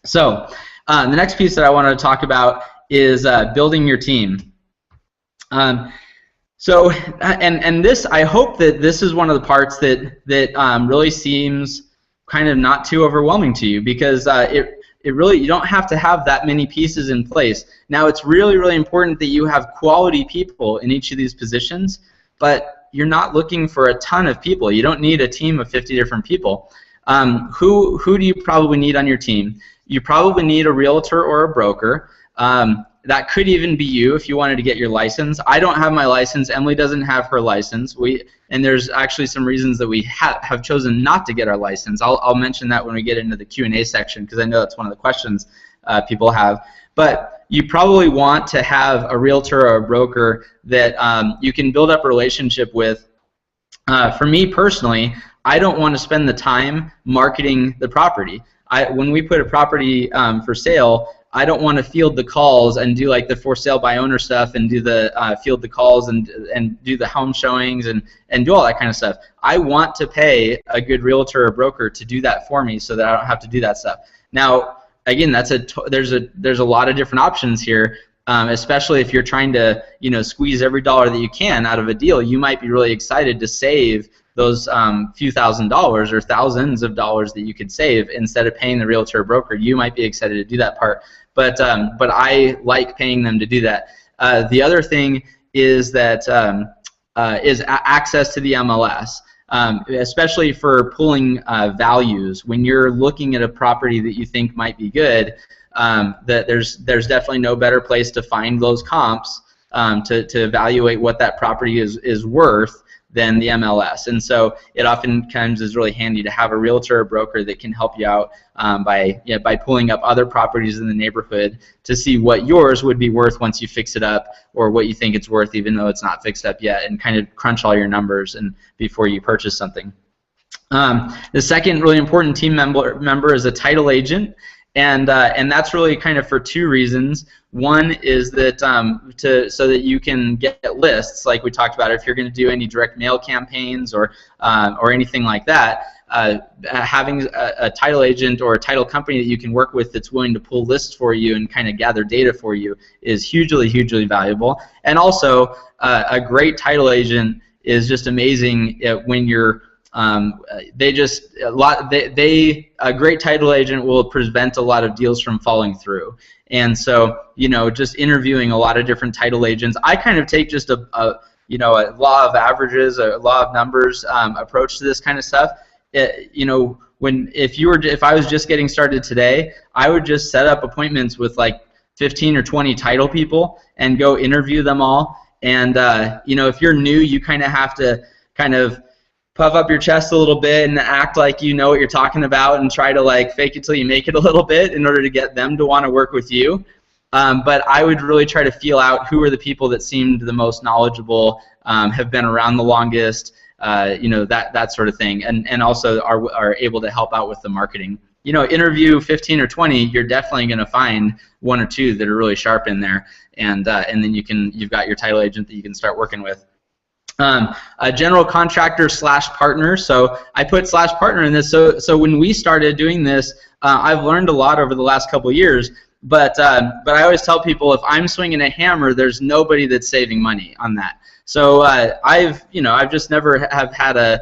Speaker 1: So the next piece that I wanted to talk about is building your team. So this, I hope that this is one of the parts that really seems kind of not too overwhelming to you, because it really, you don't have to have that many pieces in place. Now, it's really, really important that you have quality people in each of these positions, but you're not looking for a ton of people. You don't need a team of 50 different people. Who do you probably need on your team? You probably need a realtor or a broker. That could even be you if you wanted to get your license. I don't have my license. Emily doesn't have her license. And there's actually some reasons that we have chosen not to get our license. I'll mention that when we get into the Q&A section, because I know that's one of the questions people have. But you probably want to have a realtor or a broker that you can build up a relationship with. For me personally, I don't want to spend the time marketing the property. When we put a property for sale, I don't want to field the calls and do like the for sale by owner stuff and do the field the calls and do the home showings and do all that kind of stuff. I want to pay a good realtor or broker to do that for me, so that I don't have to do that stuff. Now, again, there's a lot of different options here, especially if you're trying to squeeze every dollar that you can out of a deal. You might be really excited to save those few $1,000s or thousands of dollars that you could save instead of paying the realtor or broker. You might be excited to do that part. But I like paying them to do that. The other thing is that is access to the MLS. especially for pulling values. When you're looking at a property that you think might be good, that there's definitely no better place to find those comps to evaluate what that property is worth than the MLS. And so it oftentimes is really handy to have a realtor or broker that can help you out by pulling up other properties in the neighborhood to see what yours would be worth once you fix it up, or what you think it's worth even though it's not fixed up yet, and kind of crunch all your numbers and before you purchase something. The second really important team member is a title agent. And that's really kind of for two reasons. One is that so that you can get lists, like we talked about. If you're going to do any direct mail campaigns or anything like that, having a title agent or a title company that you can work with that's willing to pull lists for you and kind of gather data for you is hugely valuable. And also, a great title agent is just amazing when you're a great title agent will prevent a lot of deals from falling through. And so, just interviewing a lot of different title agents, I kind of take just a law of averages, a law of numbers approach to this kind of stuff. If I was just getting started today, I would just set up appointments with like 15 or 20 title people and go interview them all. And if you're new, you kind of have to puff up your chest a little bit and act like you know what you're talking about and try to like fake it till you make it a little bit in order to get them to want to work with you. But I would really try to feel out who are the people that seemed the most knowledgeable, have been around the longest, that sort of thing, and also are able to help out with the marketing. Interview 15 or 20, you're definitely going to find one or two that are really sharp in there, and then you've got your title agent that you can start working with. A general contractor / partner. So I put / partner in this. So when we started doing this, I've learned a lot over the last couple of years. But I always tell people, if I'm swinging a hammer, there's nobody that's saving money on that. So I've just never have had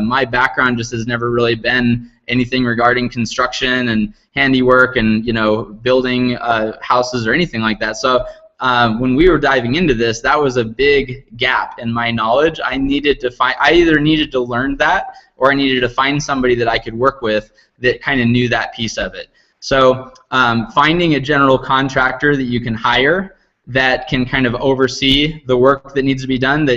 Speaker 1: my background just has never really been anything regarding construction and handiwork and building houses or anything like that. So when we were diving into this, that was a big gap in my knowledge. I either needed to learn that, or I needed to find somebody that I could work with that kind of knew that piece of it. So finding a general contractor that you can hire that can kind of oversee the work that needs to be done,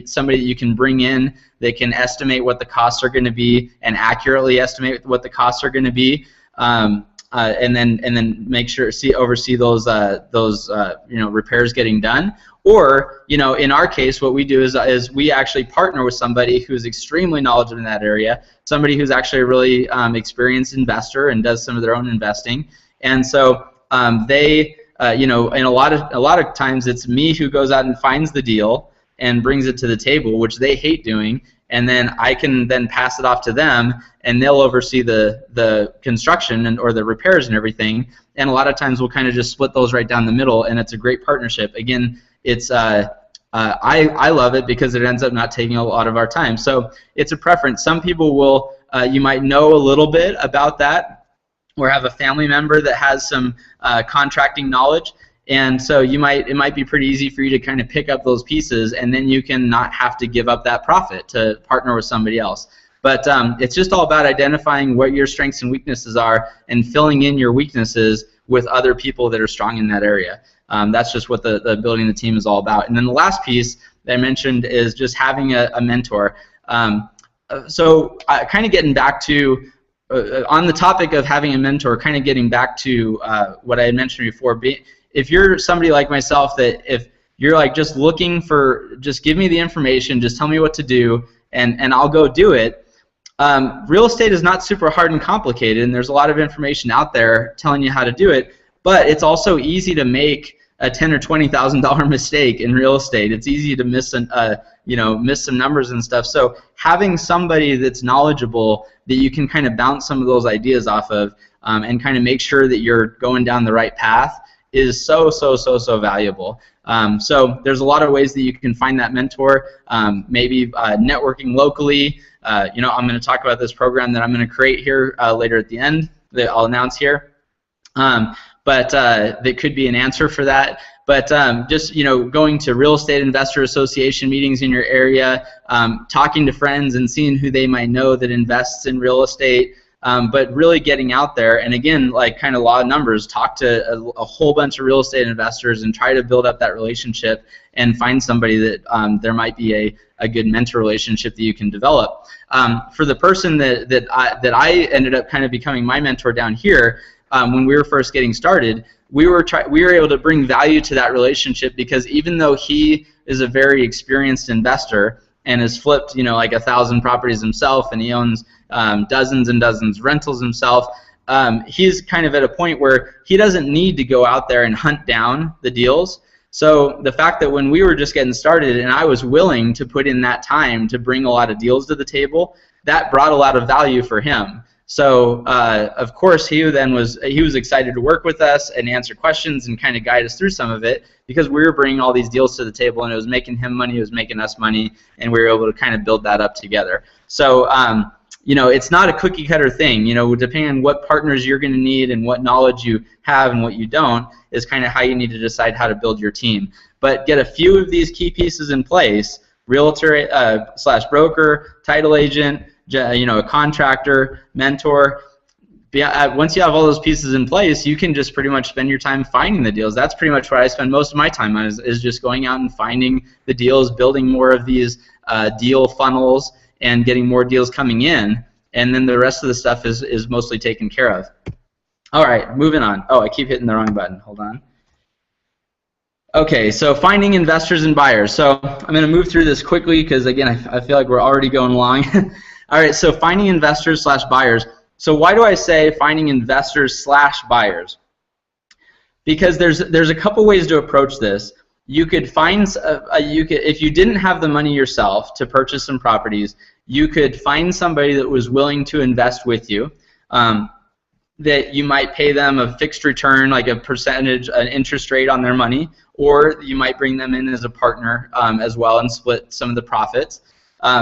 Speaker 1: somebody that you can bring in that can estimate what the costs are going to be and accurately estimate what the costs are going to be. And then make sure oversee those repairs getting done. Or in our case, what we do is we actually partner with somebody who's extremely knowledgeable in that area, somebody who's actually a really experienced investor and does some of their own investing. And so they and a lot of times it's me who goes out and finds the deal and brings it to the table, which they hate doing. And then I can then pass it off to them, and they'll oversee the construction or the repairs and everything. And a lot of times we'll kind of just split those right down the middle, and it's a great partnership. Again, it's I love it because it ends up not taking a lot of our time. So it's a preference. Some people will you might know a little bit about that, or have a family member that has some contracting knowledge. And so it might be pretty easy for you to kind of pick up those pieces, and then you can not have to give up that profit to partner with somebody else. But it's just all about identifying what your strengths and weaknesses are and filling in your weaknesses with other people that are strong in that area. That's just what the building the team is all about. And then the last piece that I mentioned is just having a mentor. So kind of getting back to on the topic of having a mentor, kind of getting back to what I had mentioned before. If you're somebody like myself that if you're like just looking for, just give me the information, just tell me what to do, and I'll go do it. Real estate is not super hard and complicated, and there's a lot of information out there telling you how to do it, but it's also easy to make a $10,000 or $20,000 mistake in real estate. It's easy to miss some numbers and stuff. So having somebody that's knowledgeable that you can kind of bounce some of those ideas off of and kind of make sure that you're going down the right path is so valuable. So there's a lot of ways that you can find that mentor. Maybe networking locally. I'm going to talk about this program that I'm going to create here later at the end that I'll announce here. But that could be an answer for that. But just going to real estate investor association meetings in your area, talking to friends and seeing who they might know that invests in real estate. But really getting out there, and again, like kind of law of numbers, talk to a whole bunch of real estate investors and try to build up that relationship and find somebody that there might be a good mentor relationship that you can develop. For the person that I ended up kind of becoming my mentor down here, when we were first getting started, we were able to bring value to that relationship, because even though he is a very experienced investor and has flipped like 1,000 properties himself, and he owns dozens and dozens of rentals himself, he's kind of at a point where he doesn't need to go out there and hunt down the deals. So the fact that when we were just getting started and I was willing to put in that time to bring a lot of deals to the table, that brought a lot of value for him. So of course he was excited to work with us and answer questions and kind of guide us through some of it, because we were bringing all these deals to the table, and it was making him money, it was making us money, and we were able to kind of build that up together. So it's not a cookie cutter thing. Depending on what partners you're going to need and what knowledge you have and what you don't is kind of how you need to decide how to build your team. But get a few of these key pieces in place: realtor / broker, title agent, a contractor, mentor. Once you have all those pieces in place, you can just pretty much spend your time finding the deals. That's pretty much what I spend most of my time on, is just going out and finding the deals, building more of these deal funnels, and getting more deals coming in, and then the rest of the stuff is mostly taken care of. All right, moving on. Oh, I keep hitting the wrong button. Hold on. Okay, so finding investors and buyers. So I'm going to move through this quickly because, again, I feel like we're already going long. All right, so finding investors / buyers. So why do I say finding investors / buyers? Because there's a couple ways to approach this. You could find if you didn't have the money yourself to purchase some properties, you could find somebody that was willing to invest with you. That you might pay them a fixed return, like a percentage, an interest rate on their money, or you might bring them in as a partner as well and split some of the profits.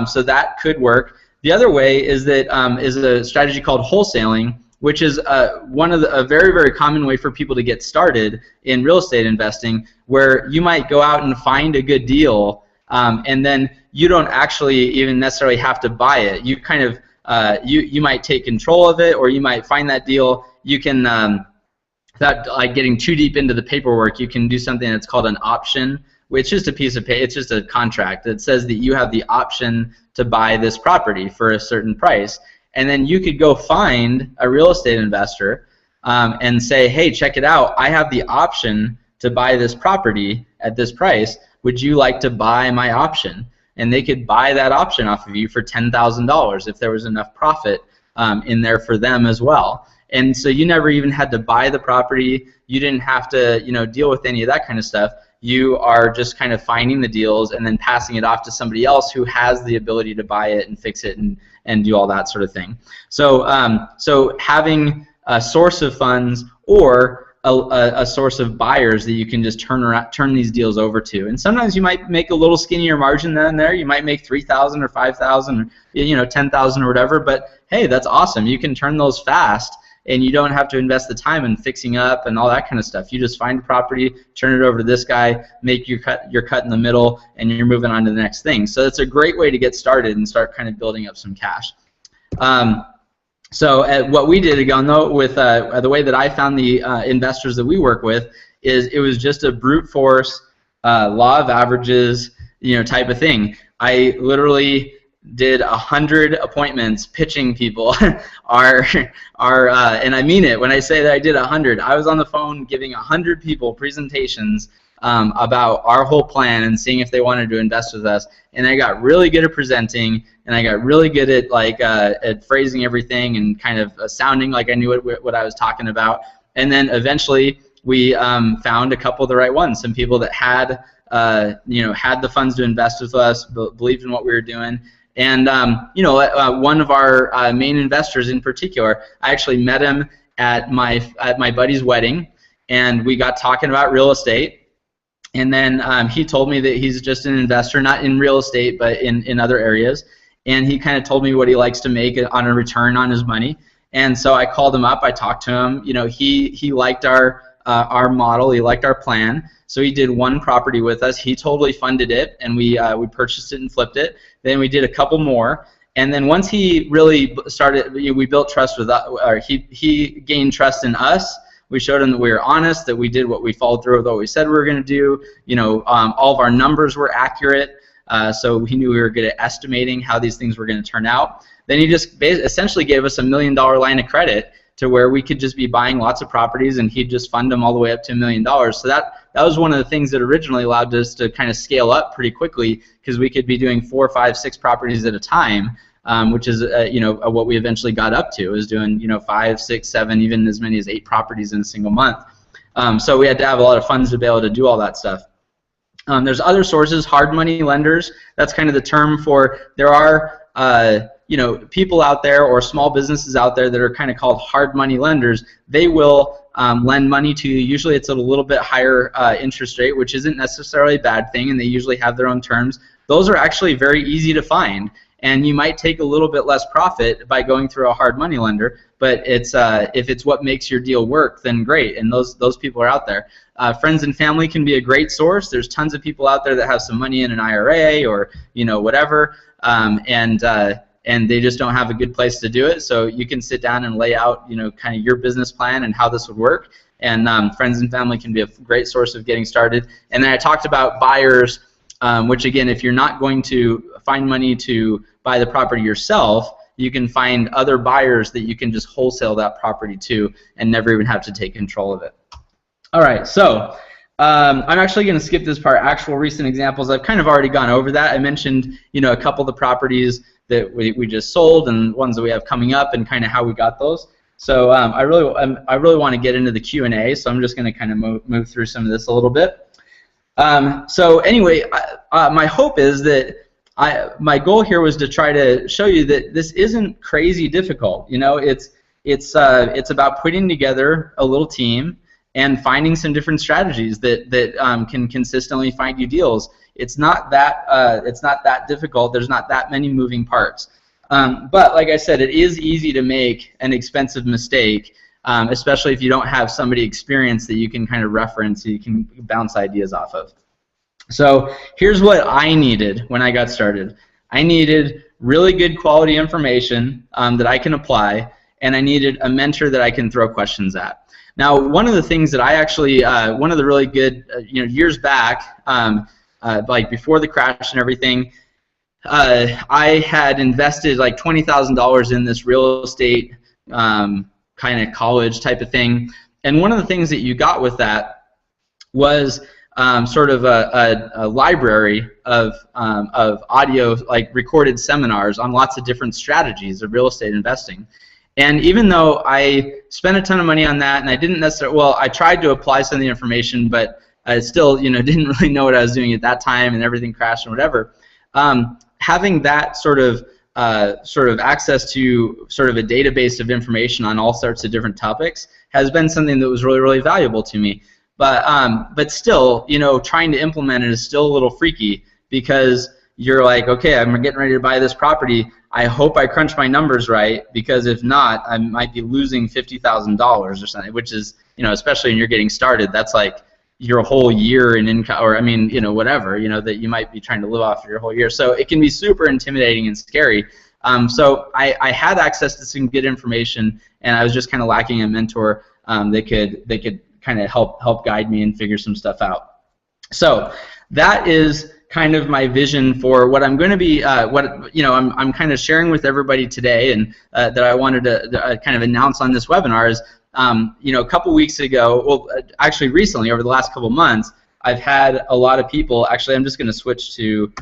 Speaker 1: So that could work. The other way is a strategy called wholesaling, which is a very, very common way for people to get started in real estate investing, where you might go out and find a good deal, and then you don't actually even necessarily have to buy it. You kind of you might take control of it, or you might find that deal. You can, without like getting too deep into the paperwork, you can do something that's called an option, which is just a piece of paper. It's just a contract that says that you have the option to buy this property for a certain price. And then you could go find a real estate investor and say, hey, check it out. I have the option to buy this property at this price. Would you like to buy my option? And they could buy that option off of you for $10,000 if there was enough profit in there for them as well. And so you never even had to buy the property. You didn't have to, deal with any of that kind of stuff. You are just kind of finding the deals and then passing it off to somebody else who has the ability to buy it and fix it and do all that sort of thing. So so having a source of funds or a source of buyers that you can just turn these deals over to. And sometimes you might make a little skinnier margin than there. You might make $3,000 or $5,000 or $10,000 or whatever. But hey, that's awesome. You can turn those fast, and you don't have to invest the time in fixing up and all that kind of stuff. You just find a property, turn it over to this guy, make your cut in the middle, and you're moving on to the next thing. So it's a great way to get started and start kind of building up some cash. So what we did again, though, with the way that I found the investors that we work with is it was just a brute force, law of averages, type of thing. I literally did 100 appointments pitching people and I mean it when I say that I did 100. I was on the phone giving 100 people presentations about our whole plan and seeing if they wanted to invest with us. And I got really good at presenting, and I got really good at at phrasing everything and kind of sounding like I knew what I was talking about. And then eventually we found a couple of the right ones, some people that had had the funds to invest with us, believed in what we were doing. And one of our main investors in particular, I actually met him at my buddy's wedding, and we got talking about real estate. And then he told me that he's just an investor, not in real estate, but in other areas. And he kind of told me what he likes to make on a return on his money. And so I called him up. I talked to him. He liked our our model. He liked our plan. So he did one property with us. He totally funded it, and we purchased it and flipped it. Then we did a couple more. And then once he really started, we built trust with us, or he gained trust in us. We showed him that we were honest, that we did what we followed through with what we said we were going to do. All of our numbers were accurate, so he knew we were good at estimating how these things were going to turn out. Then he just essentially gave us $1 million line of credit to where we could just be buying lots of properties, and he'd just fund them all the way up to $1 million. So that was one of the things that originally allowed us to kind of scale up pretty quickly, because we could be doing 4, 5, 6 properties at a time, which is what we eventually got up to, is doing 5, 6, 7, even as many as 8 properties in a single month. So we had to have a lot of funds to be able to do all that stuff. There's other sources, hard money lenders. That's kind of the term for, there are people out there or small businesses out there that are kind of called hard money lenders. They will lend money to you. Usually it's at a little bit higher interest rate, which isn't necessarily a bad thing, and they usually have their own terms. Those are actually very easy to find, and you might take a little bit less profit by going through a hard money lender, but it's if it's what makes your deal work, then great, and those people are out there. Friends and family can be a great source. There's tons of people out there that have some money in an IRA or whatever, and they just don't have a good place to do it. So you can sit down and lay out kind of your business plan and how this would work, and friends and family can be a great source of getting started. And then I talked about buyers, which again, if you're not going to find money to buy the property yourself, you can find other buyers that you can just wholesale that property to and never even have to take control of it. All right, so I'm actually going to skip this part, actual recent examples. I've kind of already gone over that. I mentioned a couple of the properties that we just sold and ones that we have coming up and kind of how we got those. So I really want to get into the Q&A, so I'm just going to kind of move through some of this a little bit. So anyway, my hope is that my goal here was to try to show you that this isn't crazy difficult. It's about putting together a little team and finding some different strategies that can consistently find you deals. It's not that difficult. There's not that many moving parts. But like I said, it is easy to make an expensive mistake, especially if you don't have somebody experienced that you can kind of reference, so you can bounce ideas off of. So here's what I needed when I got started. I needed really good quality information that I can apply, and I needed a mentor that I can throw questions at. Now, one of the things that I actually, one of the really good, years back, like before the crash and everything, I had invested like $20,000 in this real estate kind of college type of thing, and one of the things that you got with that was sort of a library of audio, like recorded seminars on lots of different strategies of real estate investing. And even though I spent a ton of money on that, and I didn't necessarily, well, I tried to apply some of the information, but I still, didn't really know what I was doing at that time, and everything crashed and whatever. Having that sort of access to sort of a database of information on all sorts of different topics has been something that was really, really valuable to me. But still, trying to implement it is still a little freaky, because you're like, okay, I'm getting ready to buy this property. I hope I crunch my numbers right, because if not, I might be losing $50,000 or something, which is, especially when you're getting started, that's like your whole year in income, or I mean, whatever, that you might be trying to live off for your whole year. So it can be super intimidating and scary. So I had access to some good information, and I was just kind of lacking a mentor that could kind of help guide me and figure some stuff out. So that is kind of my vision for what I'm going to be, I'm kind of sharing with everybody today, and that I wanted to kind of announce on this webinar is, a couple weeks ago, well, actually recently, over the last couple months, I've had a lot of people, actually I'm just going to switch to,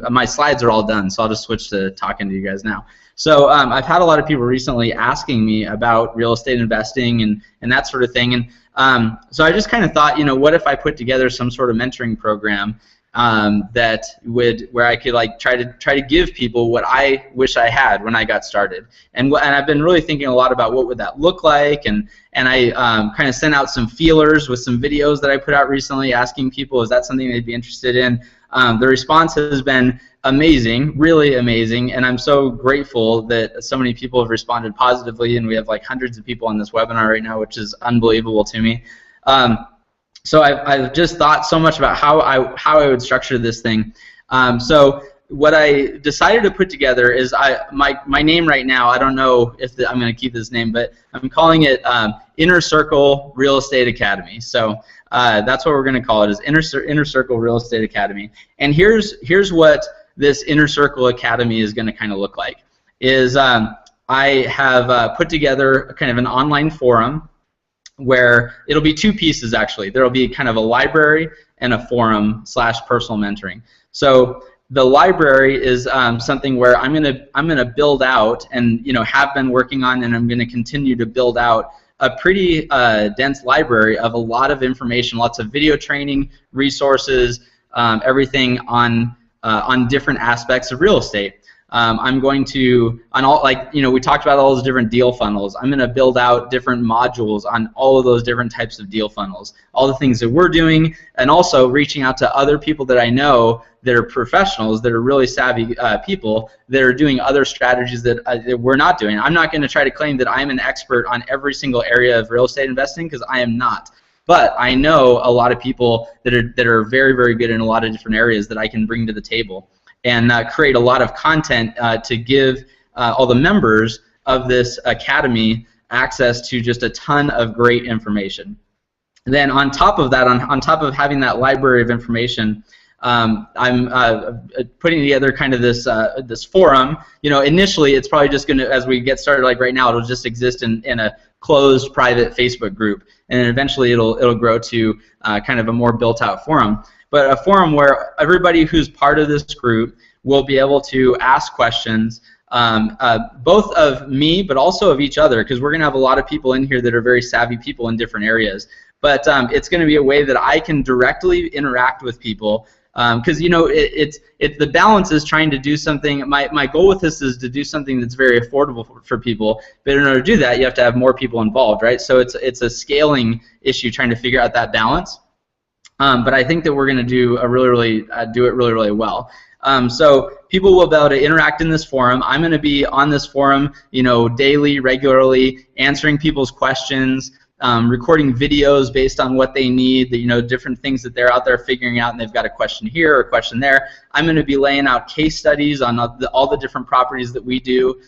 Speaker 1: my slides are all done, so I'll just switch to talking to you guys now. So I've had a lot of people recently asking me about real estate investing and that sort of thing, and so I just kind of thought, what if I put together some sort of mentoring program where I could like try to give people what I wish I had when I got started, and I've been really thinking a lot about what would that look like, and I kind of sent out some feelers with some videos that I put out recently, asking people, is that something they'd be interested in? The response has been amazing, really amazing, and I'm so grateful that so many people have responded positively, and we have like hundreds of people on this webinar right now, which is unbelievable to me. So I've just thought so much about how I would structure this thing. So what I decided to put together is my name right now. I don't know if I'm going to keep this name, but I'm calling it Inner Circle Real Estate Academy. So that's what we're going to call it, is Inner Circle Real Estate Academy. And here's what this Inner Circle Academy is going to kind of look like. Is I have put together kind of an online forum where it'll be two pieces actually. There will be kind of a library and a forum / personal mentoring. So the library is something where I'm gonna build out, and have been working on, and I'm gonna continue to build out a pretty dense library of a lot of information, lots of video training, resources, everything on different aspects of real estate. I'm going to, we talked about all those different deal funnels. I'm going to build out different modules on all of those different types of deal funnels, all the things that we're doing, and also reaching out to other people that I know that are professionals, that are really savvy people that are doing other strategies that we're not doing. I'm not going to try to claim that I'm an expert on every single area of real estate investing, because I am not. But I know a lot of people that are very, very good in a lot of different areas that I can bring to the table, and create a lot of content to give all the members of this academy access to just a ton of great information. And then on top of that, on top of having that library of information, I'm putting together kind of this this forum. Initially it's probably just going to, as we get started, like right now, it'll just exist in a closed private Facebook group, and then eventually it'll grow to kind of a more built-out forum. But a forum where everybody who's part of this group will be able to ask questions, both of me, but also of each other, because we're going to have a lot of people in here that are very savvy people in different areas. But it's going to be a way that I can directly interact with people, because the balance is trying to do something. My goal with this is to do something that's very affordable for people. But in order to do that, you have to have more people involved, right? So it's a scaling issue, trying to figure out that balance. But I think that we're going to do it really well. So people will be able to interact in this forum. I'm going to be on this forum, daily, regularly, answering people's questions, recording videos based on what they need, different things that they're out there figuring out, and they've got a question here or a question there. I'm going to be laying out case studies on all the different properties that we do.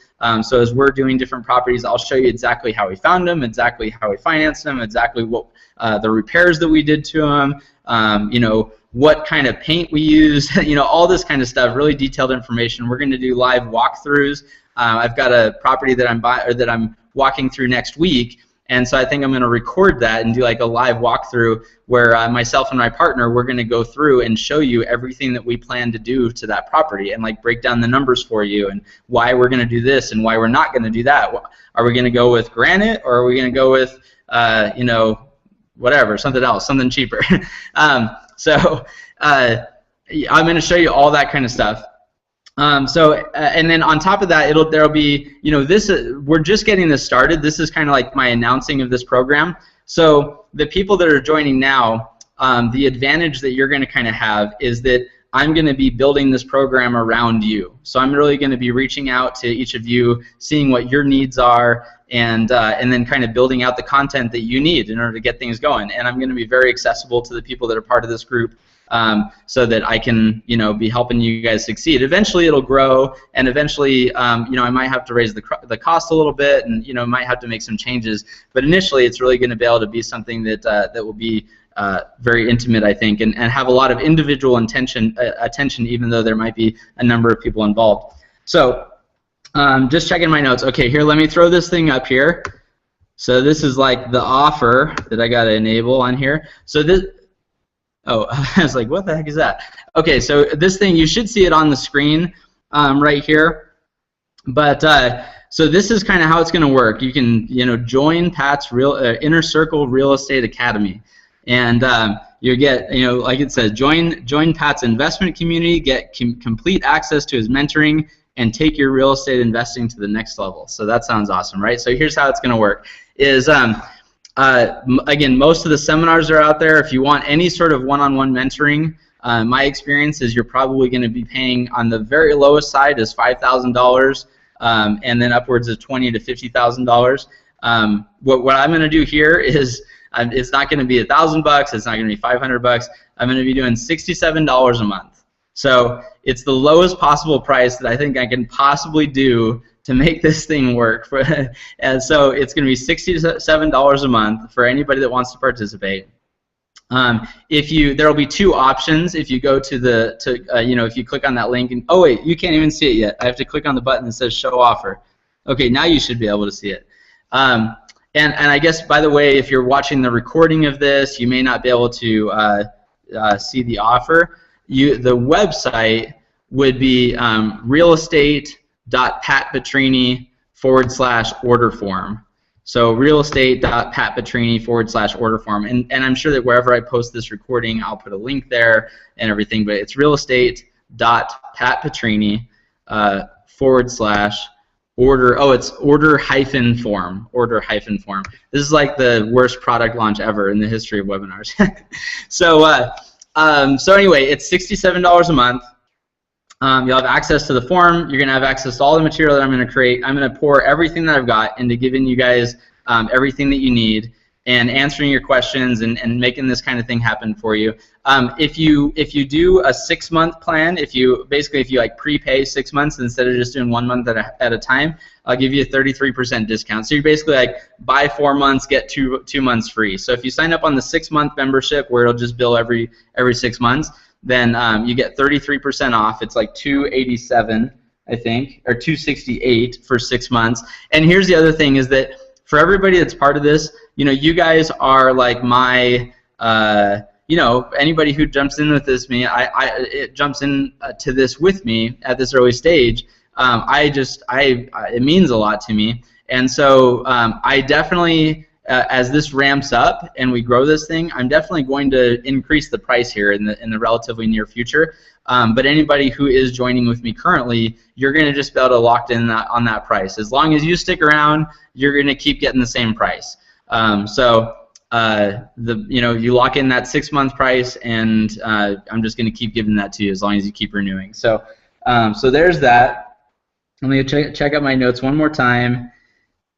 Speaker 1: So as we're doing different properties, I'll show you exactly how we found them, exactly how we financed them, exactly what the repairs that we did to them, what kind of paint we used, all this kind of stuff, really detailed information. We're going to do live walkthroughs. I've got a property that I'm walking through next week, and so I think I'm going to record that and do like a live walkthrough where myself and my partner, we're going to go through and show you everything that we plan to do to that property, and like break down the numbers for you, and why we're going to do this and why we're not going to do that. Are we going to go with granite, or are we going to go with whatever, something else, something cheaper? So I'm going to show you all that kind of stuff. And then on top of that, there'll be, we're just getting this started. This is kind of like my announcing of this program. So the people that are joining now, the advantage that you're going to kind of have is that I'm going to be building this program around you. So I'm really going to be reaching out to each of you, seeing what your needs are, and then kind of building out the content that you need in order to get things going. And I'm going to be very accessible to the people that are part of this group, so that I can, be helping you guys succeed. Eventually it'll grow, and eventually, I might have to raise the cost a little bit, and might have to make some changes. But initially, it's really going to be able to be something that that will be very intimate, I think, and have a lot of individual attention, even though there might be a number of people involved. So just checking my notes. Okay, here, let me throw this thing up here. So this is like the offer that I got to enable on here. So this, oh, I was like, what the heck is that? Okay, so this thing, you should see it on the screen right here. But so this is kind of how it's going to work. You can, join Pat's Inner Circle Real Estate Academy. And you get, like it says, join Pat's investment community, get complete access to his mentoring, and take your real estate investing to the next level. So that sounds awesome, right? So here's how it's going to work. Is again, most of the seminars are out there. If you want any sort of one-on-one mentoring, my experience is you're probably going to be paying, on the very lowest side is $5,000, and then upwards of $20,000 to $50,000. What I'm going to do here is It's not going to be $1,000. It's not going to be $500. I'm going to be doing $67 a month. So it's the lowest possible price that I think I can possibly do to make this thing work. And so it's going to be $67 a month for anybody that wants to participate. There will be two options if you go to if you click on that link, and oh wait, you can't even see it yet. I have to click on the button that says show offer. Okay, now you should be able to see it. And I guess, by the way, if you're watching the recording of this, you may not be able to see the offer. The website would be realestate.patpetrini/order form. So realestate.patpetrini/order form. And I'm sure that wherever I post this recording, I'll put a link there and everything, but it's realestate.patpetrini/order. Oh, it's order-form. Order-form. This is like the worst product launch ever in the history of webinars. So anyway, it's $67 a month. You'll have access to the form. You're going to have access to all the material that I'm going to create. I'm going to pour everything that I've got into giving you guys everything that you need and answering your questions and making this kind of thing happen for you. If you do a 6-month plan, if you like prepay 6 months instead of just doing 1 month at a time, I'll give you a 33% discount. So you're basically like buy 4 months, get two months free. So if you sign up on the 6-month membership where it'll just bill every 6 months, then you get 33% off. It's like $287, I think, or $268 for 6 months. And here's the other thing is that for everybody that's part of this, you guys are like my, anybody who jumps in with this, it jumps in to this with me at this early stage. It means a lot to me. And so I definitely, as this ramps up and we grow this thing, I'm definitely going to increase the price here in the relatively near future. But anybody who is joining with me currently, you're going to just be able to lock in on that price. As long as you stick around, you're going to keep getting the same price. You lock in that 6-month price, and I'm just going to keep giving that to you as long as you keep renewing. So there's that. Let me check out my notes one more time.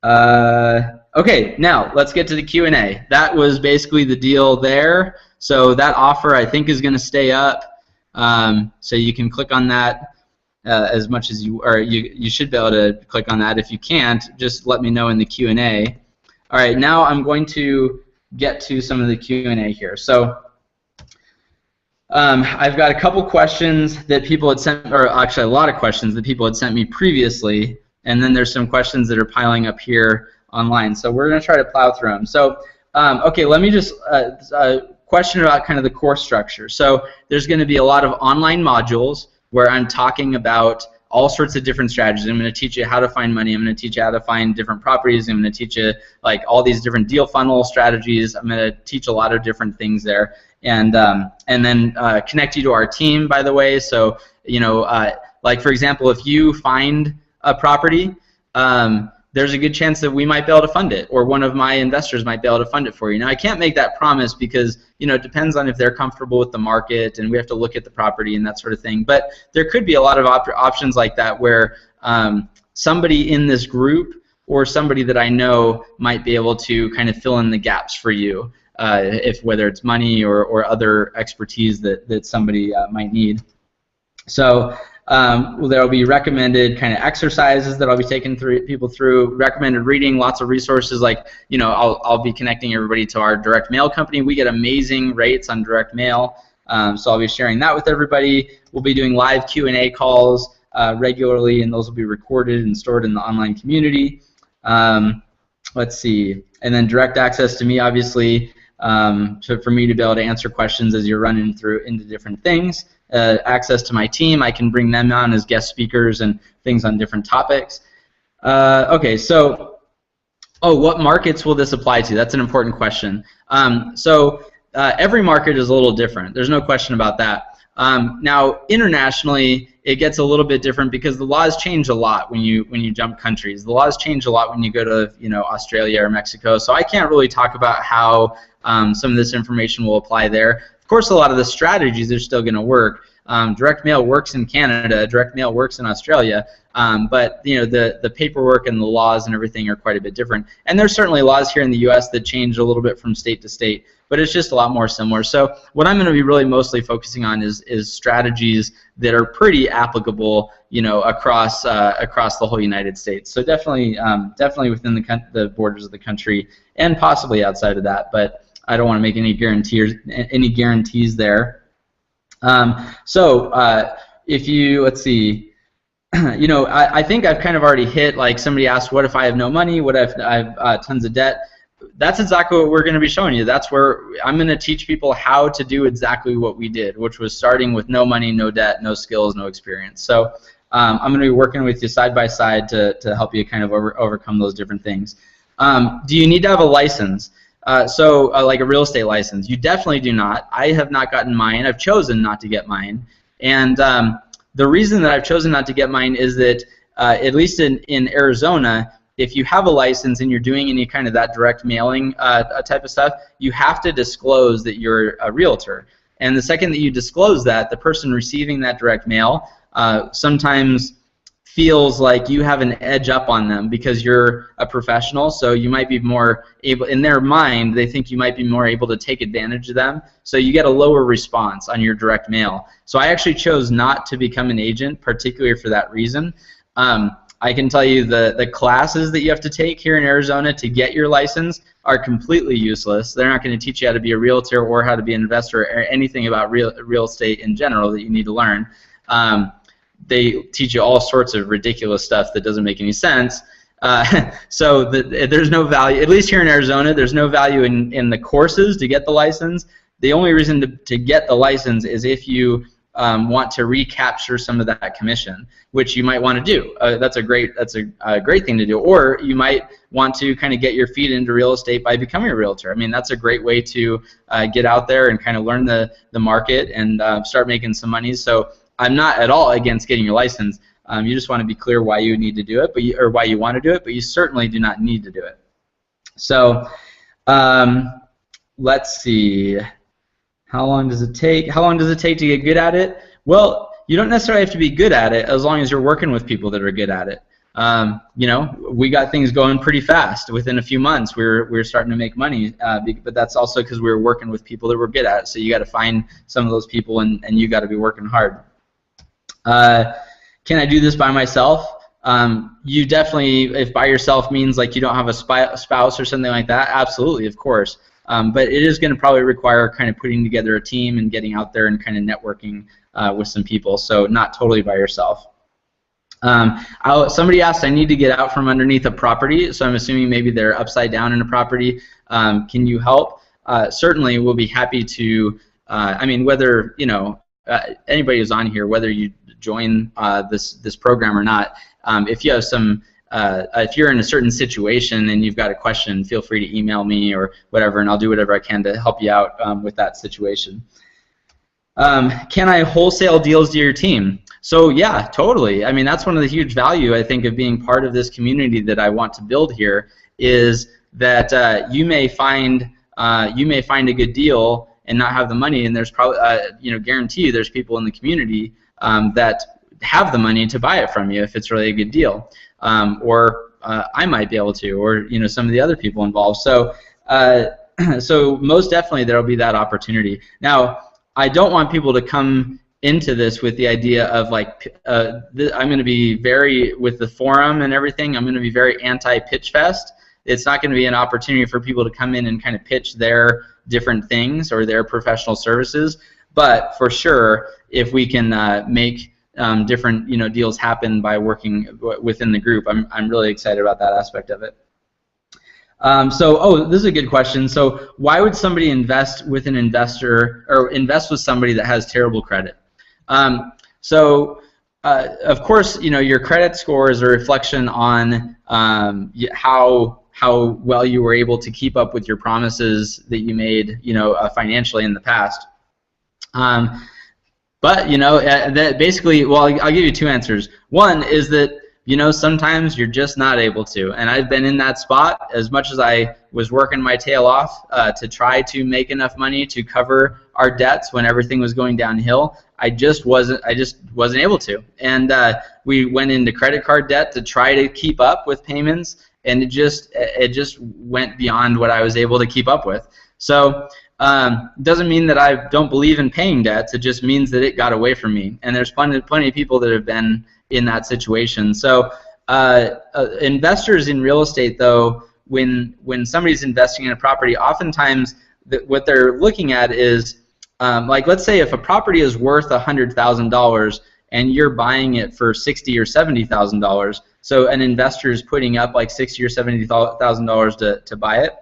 Speaker 1: Okay, now let's get to the Q&A. That was basically the deal there. So that offer I think is going to stay up. So you can click on that as much as you should be able to click on that. If you can't, just let me know in the Q&A. All right, now I'm going to get to some of the Q&A here. So I've got a couple questions that people had sent, or actually a lot of questions that people had sent me previously, and then there's some questions that are piling up here online. So we're going to try to plow through them. So, okay, let me just question about kind of the course structure. So there's going to be a lot of online modules where I'm talking about all sorts of different strategies. I'm going to teach you how to find money. I'm going to teach you how to find different properties. I'm going to teach you like all these different deal funnel strategies. I'm going to teach a lot of different things there, and then connect you to our team, by the way. So like for example, if you find a property, there's a good chance that we might be able to fund it, or one of my investors might be able to fund it for you. Now, I can't make that promise because it depends on if they're comfortable with the market, and we have to look at the property and that sort of thing. But there could be a lot of options like that where somebody in this group or somebody that I know might be able to kind of fill in the gaps for you, whether it's money or other expertise that somebody might need. So. There will be recommended kind of exercises that I'll be taking people through, recommended reading, lots of resources like, I'll be connecting everybody to our direct mail company. We get amazing rates on direct mail, so I'll be sharing that with everybody. We'll be doing live Q&A calls regularly, and those will be recorded and stored in the online community. Let's see, and then direct access to me, obviously, for me to be able to answer questions as you're running through into different things. Access to my team, I can bring them on as guest speakers and things on different topics. Okay, so, what markets will this apply to? That's an important question. Every market is a little different. There's no question about that. Now, internationally, it gets a little bit different because the laws change a lot when you jump countries. The laws change a lot when you go to Australia or Mexico. So I can't really talk about how some of this information will apply there. Of course, a lot of the strategies are still going to work, Direct mail works in Canada, direct mail works in Australia, but the paperwork and the laws and everything are quite a bit different. And there's certainly laws here in the U.S. that change a little bit from state to state, but it's just a lot more similar. So what I'm going to be really mostly focusing on is strategies that are pretty applicable, across the whole United States. So definitely within the borders of the country and possibly outside of that, but I don't want to make any guarantees there. If you, let's see, I think I've kind of already hit, like somebody asked, what if I have no money? What if I have tons of debt? That's exactly what we're going to be showing you. That's where I'm going to teach people how to do exactly what we did, which was starting with no money, no debt, no skills, no experience. So I'm going to be working with you side by side to help you kind of overcome those different things. Do you need to have a license? Like a real estate license? You definitely do not. I have not gotten mine. I've chosen not to get mine. And the reason that I've chosen not to get mine is that, at least in Arizona, if you have a license and you're doing any kind of that direct mailing type of stuff, you have to disclose that you're a realtor. And the second that you disclose that, the person receiving that direct mail sometimes feels like you have an edge up on them because you're a professional, so you might be more able, in their mind, they think you might be more able to take advantage of them, so you get a lower response on your direct mail. So I actually chose not to become an agent, particularly for that reason. I can tell you the classes that you have to take here in Arizona to get your license are completely useless. They're not going to teach you how to be a realtor or how to be an investor or anything about real estate in general that you need to learn. They teach you all sorts of ridiculous stuff that doesn't make any sense. So there's no value, at least here in Arizona, there's no value in the courses to get the license. The only reason to get the license is if you want to recapture some of that commission, which you might want to do. That's a great thing to do. Or you might want to kind of get your feet into real estate by becoming a realtor. I mean, that's a great way to get out there and kind of learn the market and start making some money. So I'm not at all against getting your license. You just want to be clear why you need to do it, or why you want to do it, but you certainly do not need to do it. So let's see. How long does it take? How long does it take to get good at it? Well, you don't necessarily have to be good at it as long as you're working with people that are good at it. We got things going pretty fast. Within a few months, we were starting to make money, but that's also because we were working with people that were good at it. So you got to find some of those people, and you got to be working hard. Can I do this by myself? You definitely, if by yourself means like you don't have a spouse or something like that, absolutely, of course. But it is going to probably require kind of putting together a team and getting out there and kind of networking with some people, so not totally by yourself. Somebody asked, I need to get out from underneath a property, so I'm assuming maybe they're upside down in a property. Can you help? Certainly, we'll be happy to. I mean, whether anybody who's on here, whether you join this program or not, if you have some. If you're in a certain situation and you've got a question, feel free to email me or whatever, and I'll do whatever I can to help you out with that situation. Can I wholesale deals to your team? So yeah, totally. I mean, that's one of the huge value, I think, of being part of this community that I want to build here, is that you may find a good deal and not have the money, and there's probably guarantee you there's people in the community that have the money to buy it from you if it's really a good deal. Or I might be able to, or some of the other people involved. So, so most definitely there will be that opportunity. Now, I don't want people to come into this with the idea of like I'm going to be very, with the forum and everything, I'm going to be very anti-pitch fest. It's not going to be an opportunity for people to come in and kind of pitch their different things or their professional services. But for sure, if we can make different deals happen by working within the group, I'm really excited about that aspect of it. This is a good question. So why would somebody invest with an investor, or invest with somebody that has terrible credit? Of course, your credit score is a reflection on how well you were able to keep up with your promises that you made financially in the past. But that basically, well, I'll give you two answers. One is that you know, sometimes you're just not able to. And I've been in that spot. As much as I was working my tail off to try to make enough money to cover our debts when everything was going downhill, I just wasn't able to. And we went into credit card debt to try to keep up with payments, and it just went beyond what I was able to keep up with. So doesn't mean that I don't believe in paying debts. It just means that it got away from me. And there's plenty of people that have been in that situation. So investors in real estate, though, when somebody's investing in a property, oftentimes what they're looking at is, like, let's say if a property is worth $100,000 and you're buying it for $60,000 or $70,000, so an investor is putting up like $60,000 or $70,000 to buy it.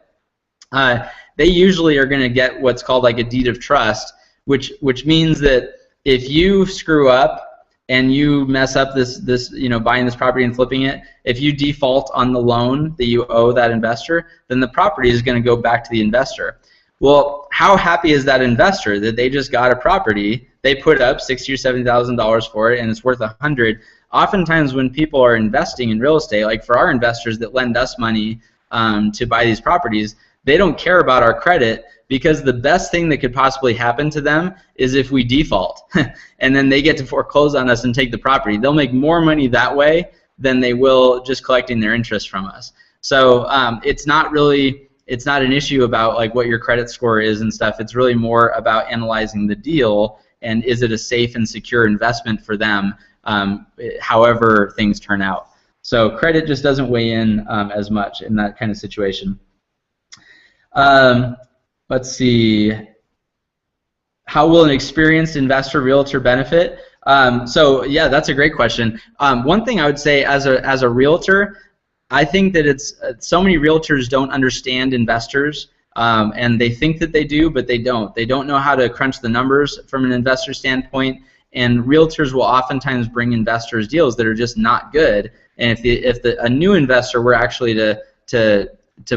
Speaker 1: They usually are going to get what's called like a deed of trust, which means that if you screw up and you mess up this you know, buying this property and flipping it, if you default on the loan that you owe that investor, then the property is going to go back to the investor. Well, how happy is that investor that they just got a property, they put up $60,000 or $70,000 for it, and it's worth $100,000? Oftentimes when people are investing in real estate, like for our investors that lend us money to buy these properties, they don't care about our credit, because the best thing that could possibly happen to them is if we default and then they get to foreclose on us and take the property. They'll make more money that way than they will just collecting their interest from us. So it's not an issue about like what your credit score is and stuff. It's really more about analyzing the deal and is it a safe and secure investment for them, however things turn out. So credit just doesn't weigh in as much in that kind of situation. Let's see. How will an experienced investor realtor benefit? So yeah, that's a great question. One thing I would say as a realtor, I think that it's so many realtors don't understand investors, and they think that they do, but they don't. They don't know how to crunch the numbers from an investor standpoint, and realtors will oftentimes bring investors deals that are just not good. And if a new investor were actually to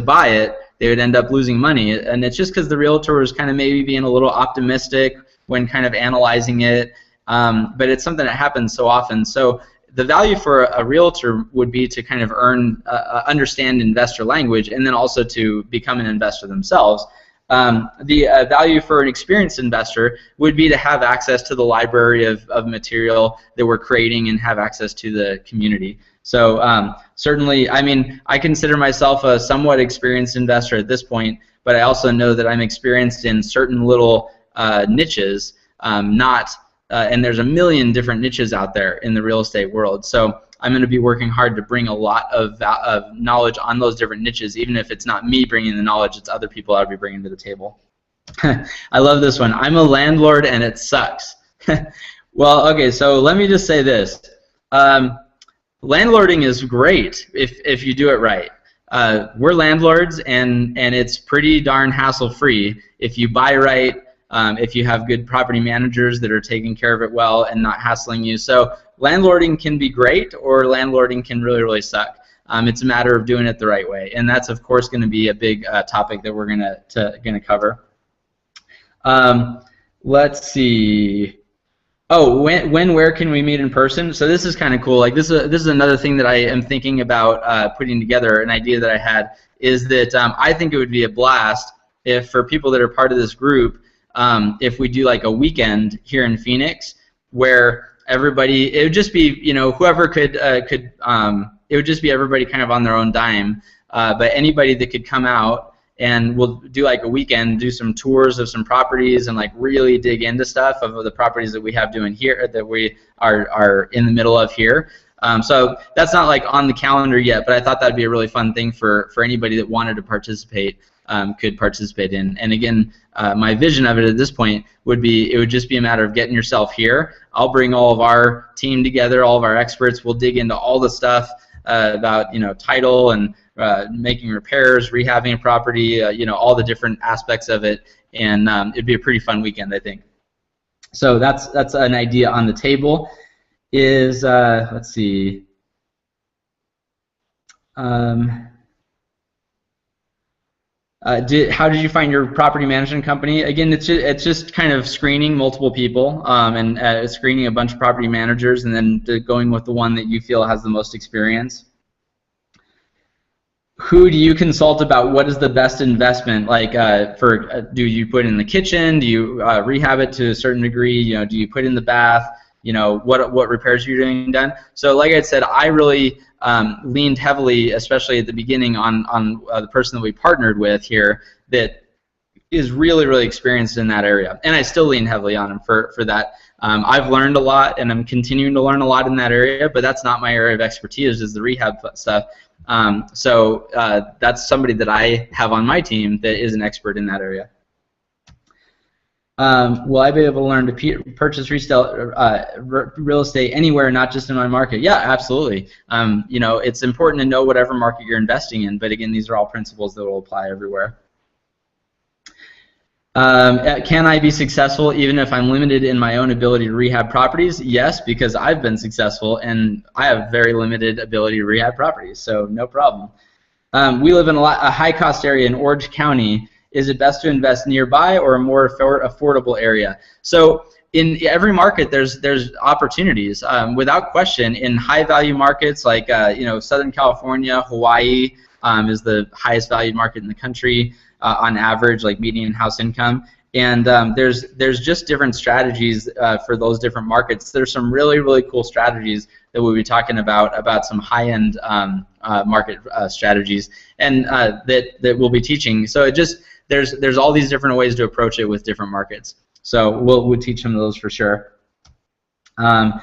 Speaker 1: buy it, they would end up losing money. And it's just because the realtor was kind of maybe being a little optimistic when kind of analyzing it, but it's something that happens so often. So the value for a realtor would be to kind of understand investor language, and then also to become an investor themselves. The value for an experienced investor would be to have access to the library of material that we're creating and have access to the community. So certainly, I mean, I consider myself a somewhat experienced investor at this point, but I also know that I'm experienced in certain little niches, and there's a million different niches out there in the real estate world. So I'm going to be working hard to bring a lot of knowledge on those different niches, even if it's not me bringing the knowledge, it's other people I'll be bringing to the table. I love this one. I'm a landlord and it sucks. Well, okay, so let me just say this. Landlording is great if you do it right. We're landlords, and it's pretty darn hassle-free if you buy right, if you have good property managers that are taking care of it well and not hassling you. So landlording can be great, or landlording can really, really suck. It's a matter of doing it the right way, and that's of course going to be a big topic that we're gonna cover. Let's see. Oh, where can we meet in person? So this is kind of cool. Like this is another thing that I am thinking about putting together. An idea that I had is that I think it would be a blast if, for people that are part of this group, if we do like a weekend here in Phoenix where everybody, it would just be, you know, whoever could it would just be everybody kind of on their own dime, but anybody that could come out, and we'll do like a weekend, do some tours of some properties and like really dig into stuff of the properties that we have doing here, that we are in the middle of here. So that's not like on the calendar yet, but I thought that'd be a really fun thing for anybody that wanted to participate, could participate in. And again, my vision of it at this point would be, it would just be a matter of getting yourself here. I'll bring all of our team together, all of our experts. We'll dig into all the stuff about, you know, title and making repairs, rehabbing a property, you know, all the different aspects of it, and it'd be a pretty fun weekend, I think. So that's an idea on the table. Is let's see. How did you find your property management company? Again, it's just kind of screening multiple people and screening a bunch of property managers, and then going with the one that you feel has the most experience. Who do you consult about what is the best investment? Like, do you put it in the kitchen? Do you rehab it to a certain degree? You know, do you put it in the bath? You know, what repairs you're doing done? So, like I said, I really leaned heavily, especially at the beginning, on the person that we partnered with here that is really experienced in that area, and I still lean heavily on him for that. I've learned a lot, and I'm continuing to learn a lot in that area, but that's not my area of expertise, is the rehab stuff. So that's somebody that I have on my team that is an expert in that area. Will I be able to learn to purchase real estate anywhere, not just in my market? Yeah, absolutely. You know, it's important to know whatever market you're investing in, but again, these are all principles that will apply everywhere. Can I be successful even if I'm limited in my own ability to rehab properties? Yes, because I've been successful and I have very limited ability to rehab properties, so no problem. We live in a high-cost area in Orange County. Is it best to invest nearby or a more affordable area? So in every market, there's opportunities. Without question, in high-value markets like you know, Southern California, Hawaii is the highest valued market in the country. On average, like median house income, and there's just different strategies for those different markets. There's some really cool strategies that we'll be talking about some high-end market strategies, and that we'll be teaching. So there's all these different ways to approach it with different markets. So we'll teach them those for sure. And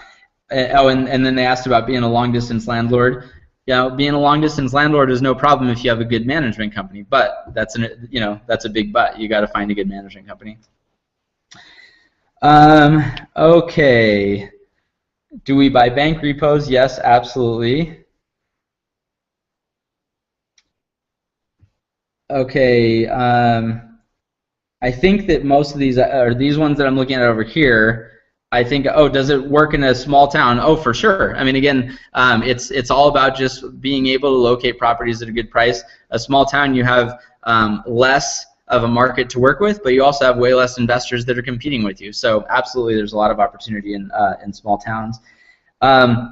Speaker 1: then they asked about being a long-distance landlord. You know, being a long-distance landlord is no problem if you have a good management company, but that's a big but. You got to find a good management company. Okay. Do we buy bank repos? Yes, absolutely. Okay. I think that most of these are these ones that I'm looking at over here. I think, oh, does it work in a small town? Oh, for sure. I mean, again, it's all about just being able to locate properties at a good price. A small town, you have less of a market to work with, but you also have way less investors that are competing with you. So absolutely, there's a lot of opportunity in small towns. All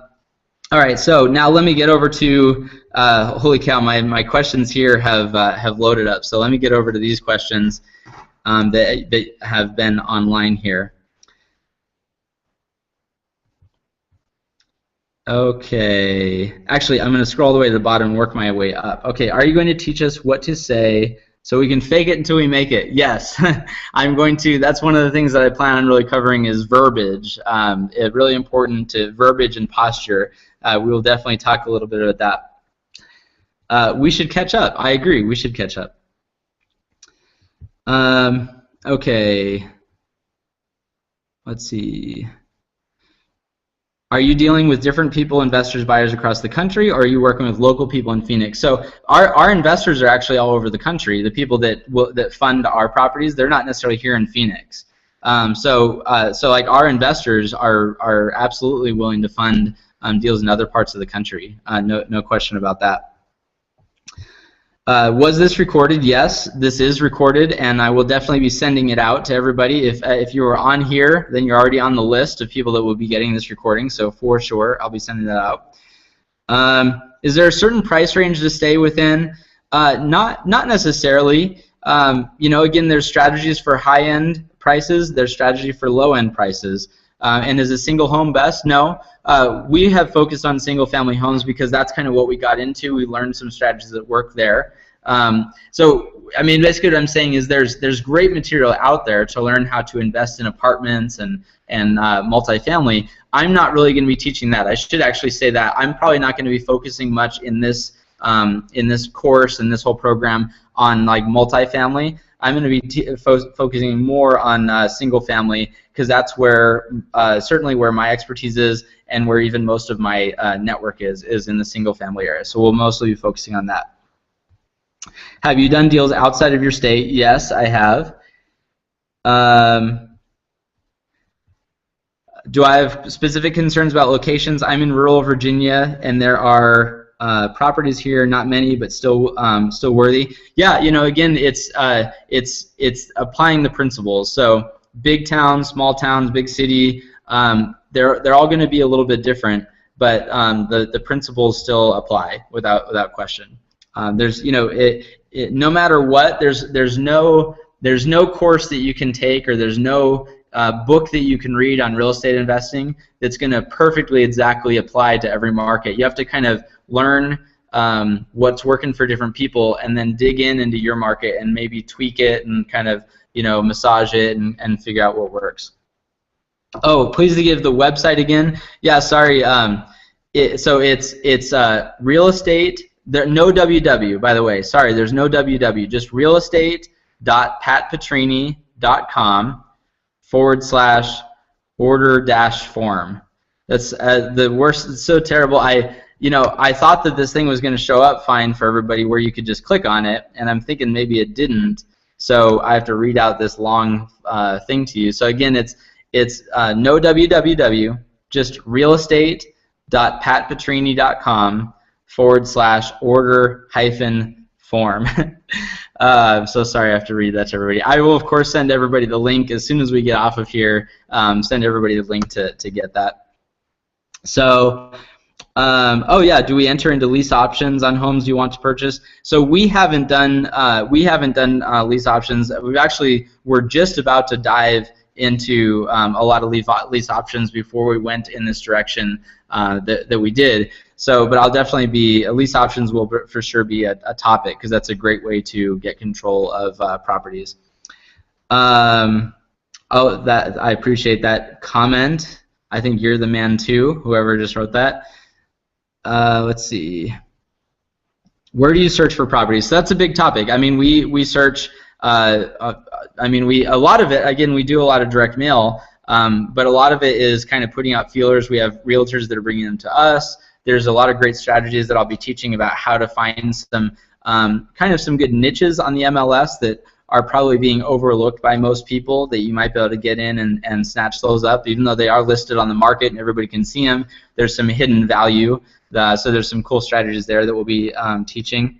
Speaker 1: right, so now let me get over to, holy cow, my questions here have loaded up. So let me get over to these questions that have been online here. Okay, actually, I'm going to scroll all the way to the bottom and work my way up. Okay, are you going to teach us what to say so we can fake it until we make it? Yes, I'm going to. That's one of the things that I plan on really covering is verbiage. It's really important to verbiage and posture. We will definitely talk a little bit about that. We should catch up. I agree. We should catch up. Okay, let's see. Are you dealing with different people, investors, buyers across the country, or are you working with local people in Phoenix? So our investors are actually all over the country. The people that fund our properties, they're not necessarily here in Phoenix. So like our investors are absolutely willing to fund deals in other parts of the country. No question about that. Was this recorded? Yes, this is recorded, and I will definitely be sending it out to everybody. If you are on here, then you're already on the list of people that will be getting this recording, so for sure I'll be sending that out. Is there a certain price range to stay within? Not necessarily. You know, again, there's strategies for high-end prices, there's strategy for low-end prices. And is a single home best? No. We have focused on single-family homes because that's kind of what we got into. We learned some strategies that work there. So, I mean, basically what I'm saying is there's great material out there to learn how to invest in apartments and multifamily. I'm not really going to be teaching that. I should actually say that I'm probably not going to be focusing much in this course, in this whole program, on like multifamily. I'm going to be focusing more on single family because that's where certainly where my expertise is and where even most of my network is in the single family area. So we'll mostly be focusing on that. Have you done deals outside of your state? Yes, I have. Do I have specific concerns about locations? I'm in rural Virginia, and there are properties here, not many, but still worthy. Yeah, again, it's applying the principles. So big towns, small towns, big city, they're all going to be a little bit different, but the principles still apply without question. There's no matter what, there's no course that you can take, or there's no book that you can read on real estate investing that's going to perfectly exactly apply to every market. You have to kind of learn what's working for different people, and then dig into your market and maybe tweak it and kind of massage it and figure out what works. Oh, please give the website again. Yeah, sorry. So it's real estate. There no www, by the way. Sorry, there's no www. Just realestate.patpetrini.com/order-form. That's the worst. It's so terrible. I thought that this thing was going to show up fine for everybody, where you could just click on it, and I'm thinking maybe it didn't. So I have to read out this long thing to you. So again, it's no www, just realestate.patpetrini.com/order-form. So sorry I have to read that to everybody. I will, of course, send everybody the link as soon as we get off of here. Send everybody the link to get that. So, oh yeah, do we enter into lease options on homes you want to purchase? So we haven't done lease options. We're just about to dive into a lot of lease options before we went in this direction that we did. So, but I'll definitely lease options will for sure be a topic, because that's a great way to get control of properties. Oh, I appreciate that comment. I think you're the man too, whoever just wrote that. Let's see. Where do you search for properties? So that's a big topic. I mean, we search. A lot of it, again, we do a lot of direct mail, but a lot of it is kind of putting out feelers. We have realtors that are bringing them to us. There's a lot of great strategies that I'll be teaching about how to find some kind of some good niches on the MLS that are probably being overlooked by most people, that you might be able to get in and snatch those up, even though they are listed on the market and everybody can see them. There's some hidden value, so there's some cool strategies there that we'll be teaching.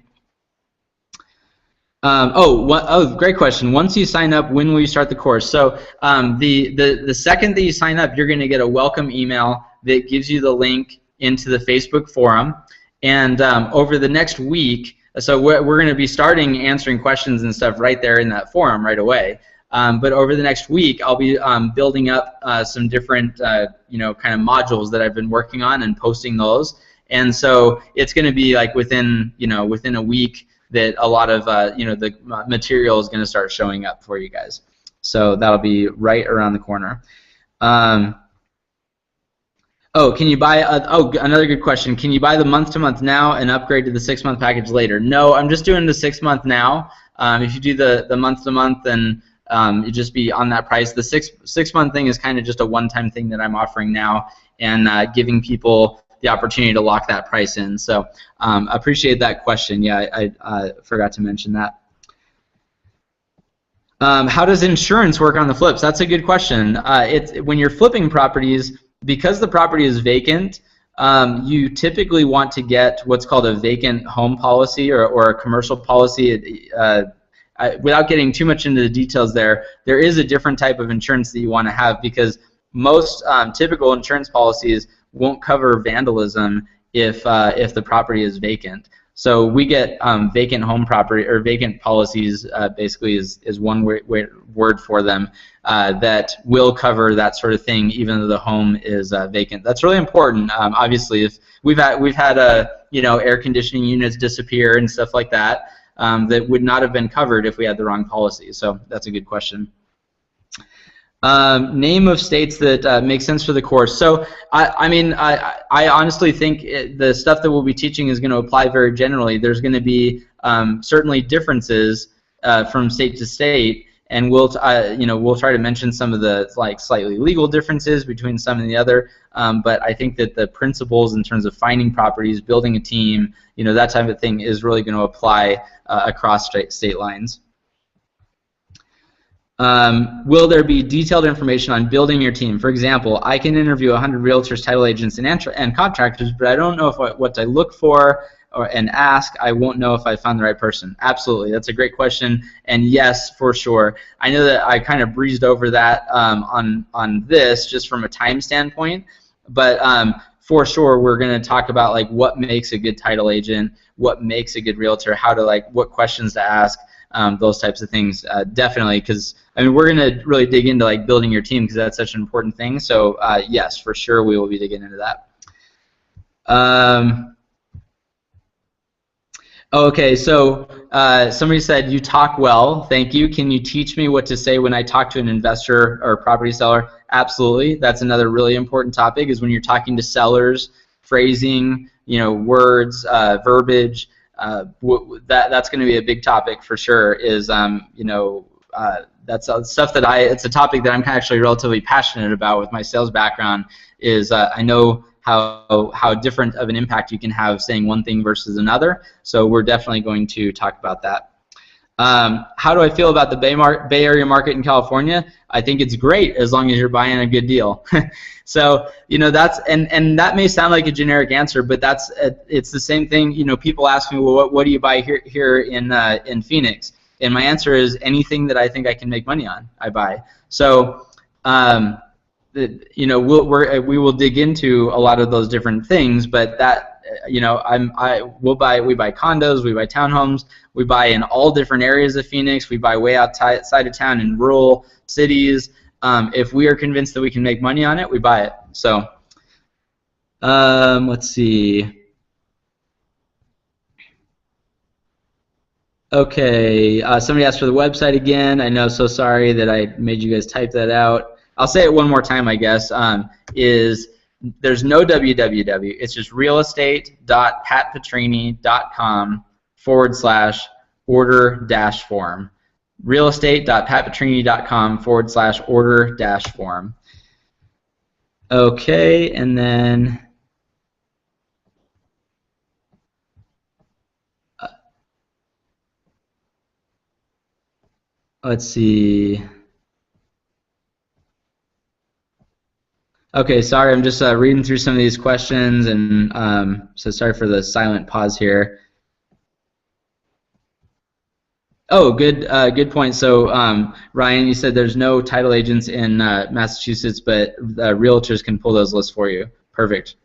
Speaker 1: Great question. Once you sign up, when will you start the course? So the second that you sign up, you're going to get a welcome email that gives you the link into the Facebook forum. And over the next week, so we're going to be starting answering questions and stuff right there in that forum right away. But over the next week, I'll be building up some different kind of modules that I've been working on and posting those. And so it's going to be like within a week that a lot of the material is going to start showing up for you guys. So that'll be right around the corner. Can you buy another good question. Can you buy the month-to-month now and upgrade to the 6-month package later? No, I'm just doing the 6-month now. If you do the month-to-month, then you just be on that price. The six-month thing is kind of just a one-time thing that I'm offering now, and giving people the opportunity to lock that price in. So appreciate that question. Yeah, I forgot to mention that. How does insurance work on the flips? That's a good question. When you're flipping properties, because the property is vacant, you typically want to get what's called a vacant home policy or a commercial policy. Without getting too much into the details there is a different type of insurance that you want to have, because most typical insurance policies won't cover vandalism if the property is vacant. So we get vacant home property, or vacant policies, basically is one word for them, that will cover that sort of thing even though the home is vacant. That's really important. Obviously, if we've had air conditioning units disappear and stuff like that, that would not have been covered if we had the wrong policy. So that's a good question. Name of states that make sense for the course. So I honestly think the stuff that we'll be teaching is going to apply very generally. There's going to be certainly differences from state to state, and we'll try to mention some of the slightly legal differences between some and the other. But I think that the principles in terms of finding properties, building a team, that type of thing is really going to apply across state lines. Will there be detailed information on building your team? For example, I can interview 100 realtors, title agents, and contractors, but I don't know what I look for and ask. I won't know if I found the right person. Absolutely, that's a great question, and yes, for sure. I know that I kind of breezed over that on this just from a time standpoint, but for sure we're going to talk about like what makes a good title agent, what makes a good realtor, how to what questions to ask. Those types of things, definitely, because I mean we're going to really dig into like building your team because that's such an important thing. So yes, for sure we will be digging into that. Okay, so somebody said you talk well. Thank you. Can you teach me what to say when I talk to an investor or property seller? Absolutely. That's another really important topic. Is when you're talking to sellers, phrasing, words, verbiage. That's going to be a big topic for sure. Is that's stuff that it's a topic that I'm actually relatively passionate about with my sales background. Is I know how different of an impact you can have saying one thing versus another. So we're definitely going to talk about that. How do I feel about the Bay Area market in California? I think it's great as long as you're buying a good deal. So that's and that may sound like a generic answer, but it's the same thing. People ask me, well, what do you buy here in Phoenix? And my answer is anything that I think I can make money on, I buy. So we will dig into a lot of those different things, but that we buy condos, we buy townhomes, we buy in all different areas of Phoenix, we buy way outside of town in rural cities. If we are convinced that we can make money on it, we buy it. So let's see. Okay, somebody asked for the website again. I know, so sorry that I made you guys type that out. I'll say it one more time, I guess. There's no www. It's just realestate.patpetrini.com/order-form. realestate.patpetrini.com/order-form. Okay, and then let's see. Okay, sorry, I'm just reading through some of these questions, and so sorry for the silent pause here. Oh, good point. So, Ryan, you said there's no title agents in Massachusetts, but realtors can pull those lists for you. Perfect.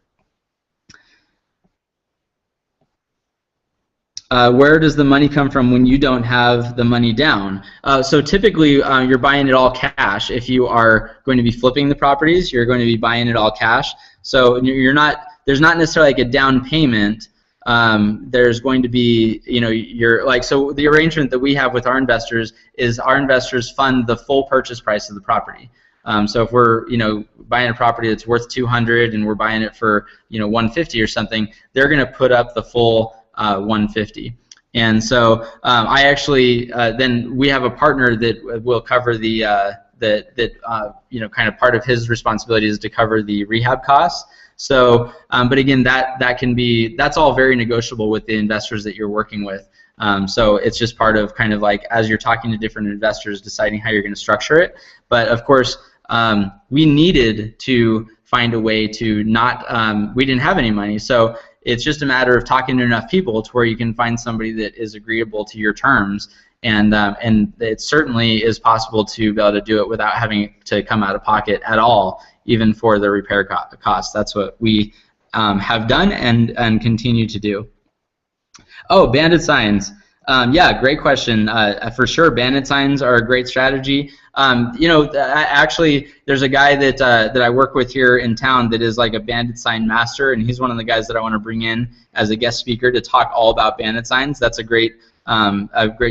Speaker 1: Where does the money come from when you don't have the money down? So typically you're buying it all cash. If you are going to be flipping the properties, you're going to be buying it all cash. So there's not necessarily like a down payment. There's going to be, so the arrangement that we have with our investors is our investors fund the full purchase price of the property. So if we're, buying a property that's worth $200 and we're buying it for, $150 or something, they're going to put up the full $150. And so I actually then we have a partner that will cover the kind of part of his responsibility is to cover the rehab costs. So but again, that's all very negotiable with the investors that you're working with. So it's just part of kind of like as you're talking to different investors, deciding how you're going to structure it. But of course, we needed to find a way to not. We didn't have any money, so it's just a matter of talking to enough people to where you can find somebody that is agreeable to your terms, and it certainly is possible to be able to do it without having to come out of pocket at all, even for the repair costs. That's what we have done and continue to do. Oh, bandit signs. Yeah, great question. For sure, bandit signs are a great strategy. Actually, there's a guy that I work with here in town that is like a bandit sign master, and he's one of the guys that I want to bring in as a guest speaker to talk all about bandit signs. That's a great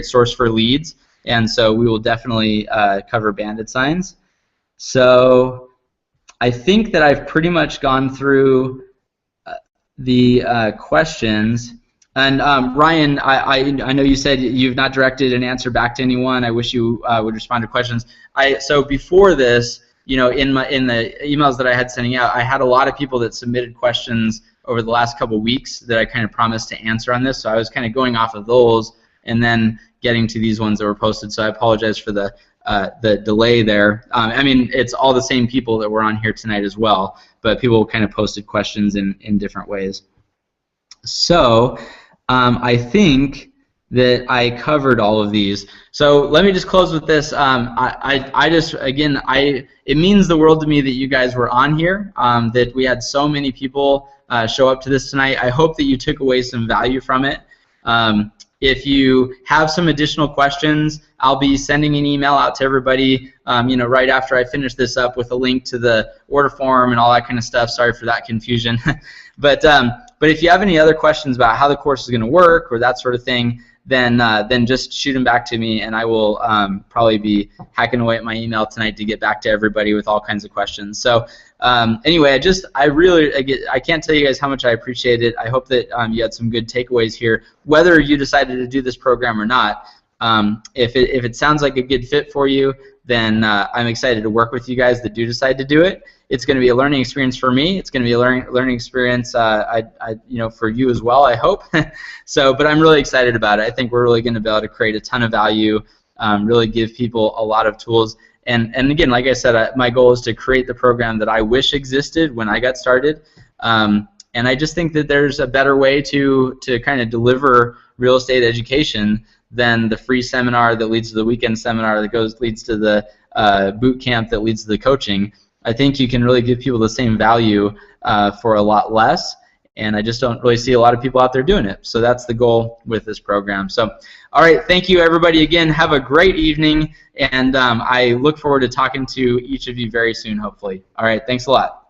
Speaker 1: source for leads, and so we will definitely cover bandit signs. So I think that I've pretty much gone through the questions. And Ryan, I know you said you've not directed an answer back to anyone. I wish you would respond to questions. So before this, in the emails that I had sending out, I had a lot of people that submitted questions over the last couple of weeks that I kind of promised to answer on this. So I was kind of going off of those and then getting to these ones that were posted. So I apologize for the the delay there. I mean, it's all the same people that were on here tonight as well, but people kind of posted questions in different ways. So I think that I covered all of these. So let me just close with this. It means the world to me that you guys were on here, that we had so many people show up to this tonight. I hope that you took away some value from it. If you have some additional questions, I'll be sending an email out to everybody, right after I finish this up with a link to the order form and all that kind of stuff. Sorry for that confusion. But if you have any other questions about how the course is going to work or that sort of thing, then just shoot them back to me, and I will probably be hacking away at my email tonight to get back to everybody with all kinds of questions. So anyway, I can't tell you guys how much I appreciate it. I hope that you had some good takeaways here, whether you decided to do this program or not. If it sounds like a good fit for you, then I'm excited to work with you guys that do decide to do it. It's going to be a learning experience for me. It's going to be a learning experience, for you as well, I hope. But I'm really excited about it. I think we're really going to be able to create a ton of value, really give people a lot of tools. And again, like I said, my goal is to create the program that I wish existed when I got started. And I just think that there's a better way to kind of deliver real estate education than the free seminar that leads to the weekend seminar that leads to the boot camp that leads to the coaching. I think you can really give people the same value for a lot less, and I just don't really see a lot of people out there doing it. So that's the goal with this program. So, all right, thank you everybody again. Have a great evening, and I look forward to talking to each of you very soon, hopefully. All right, thanks a lot.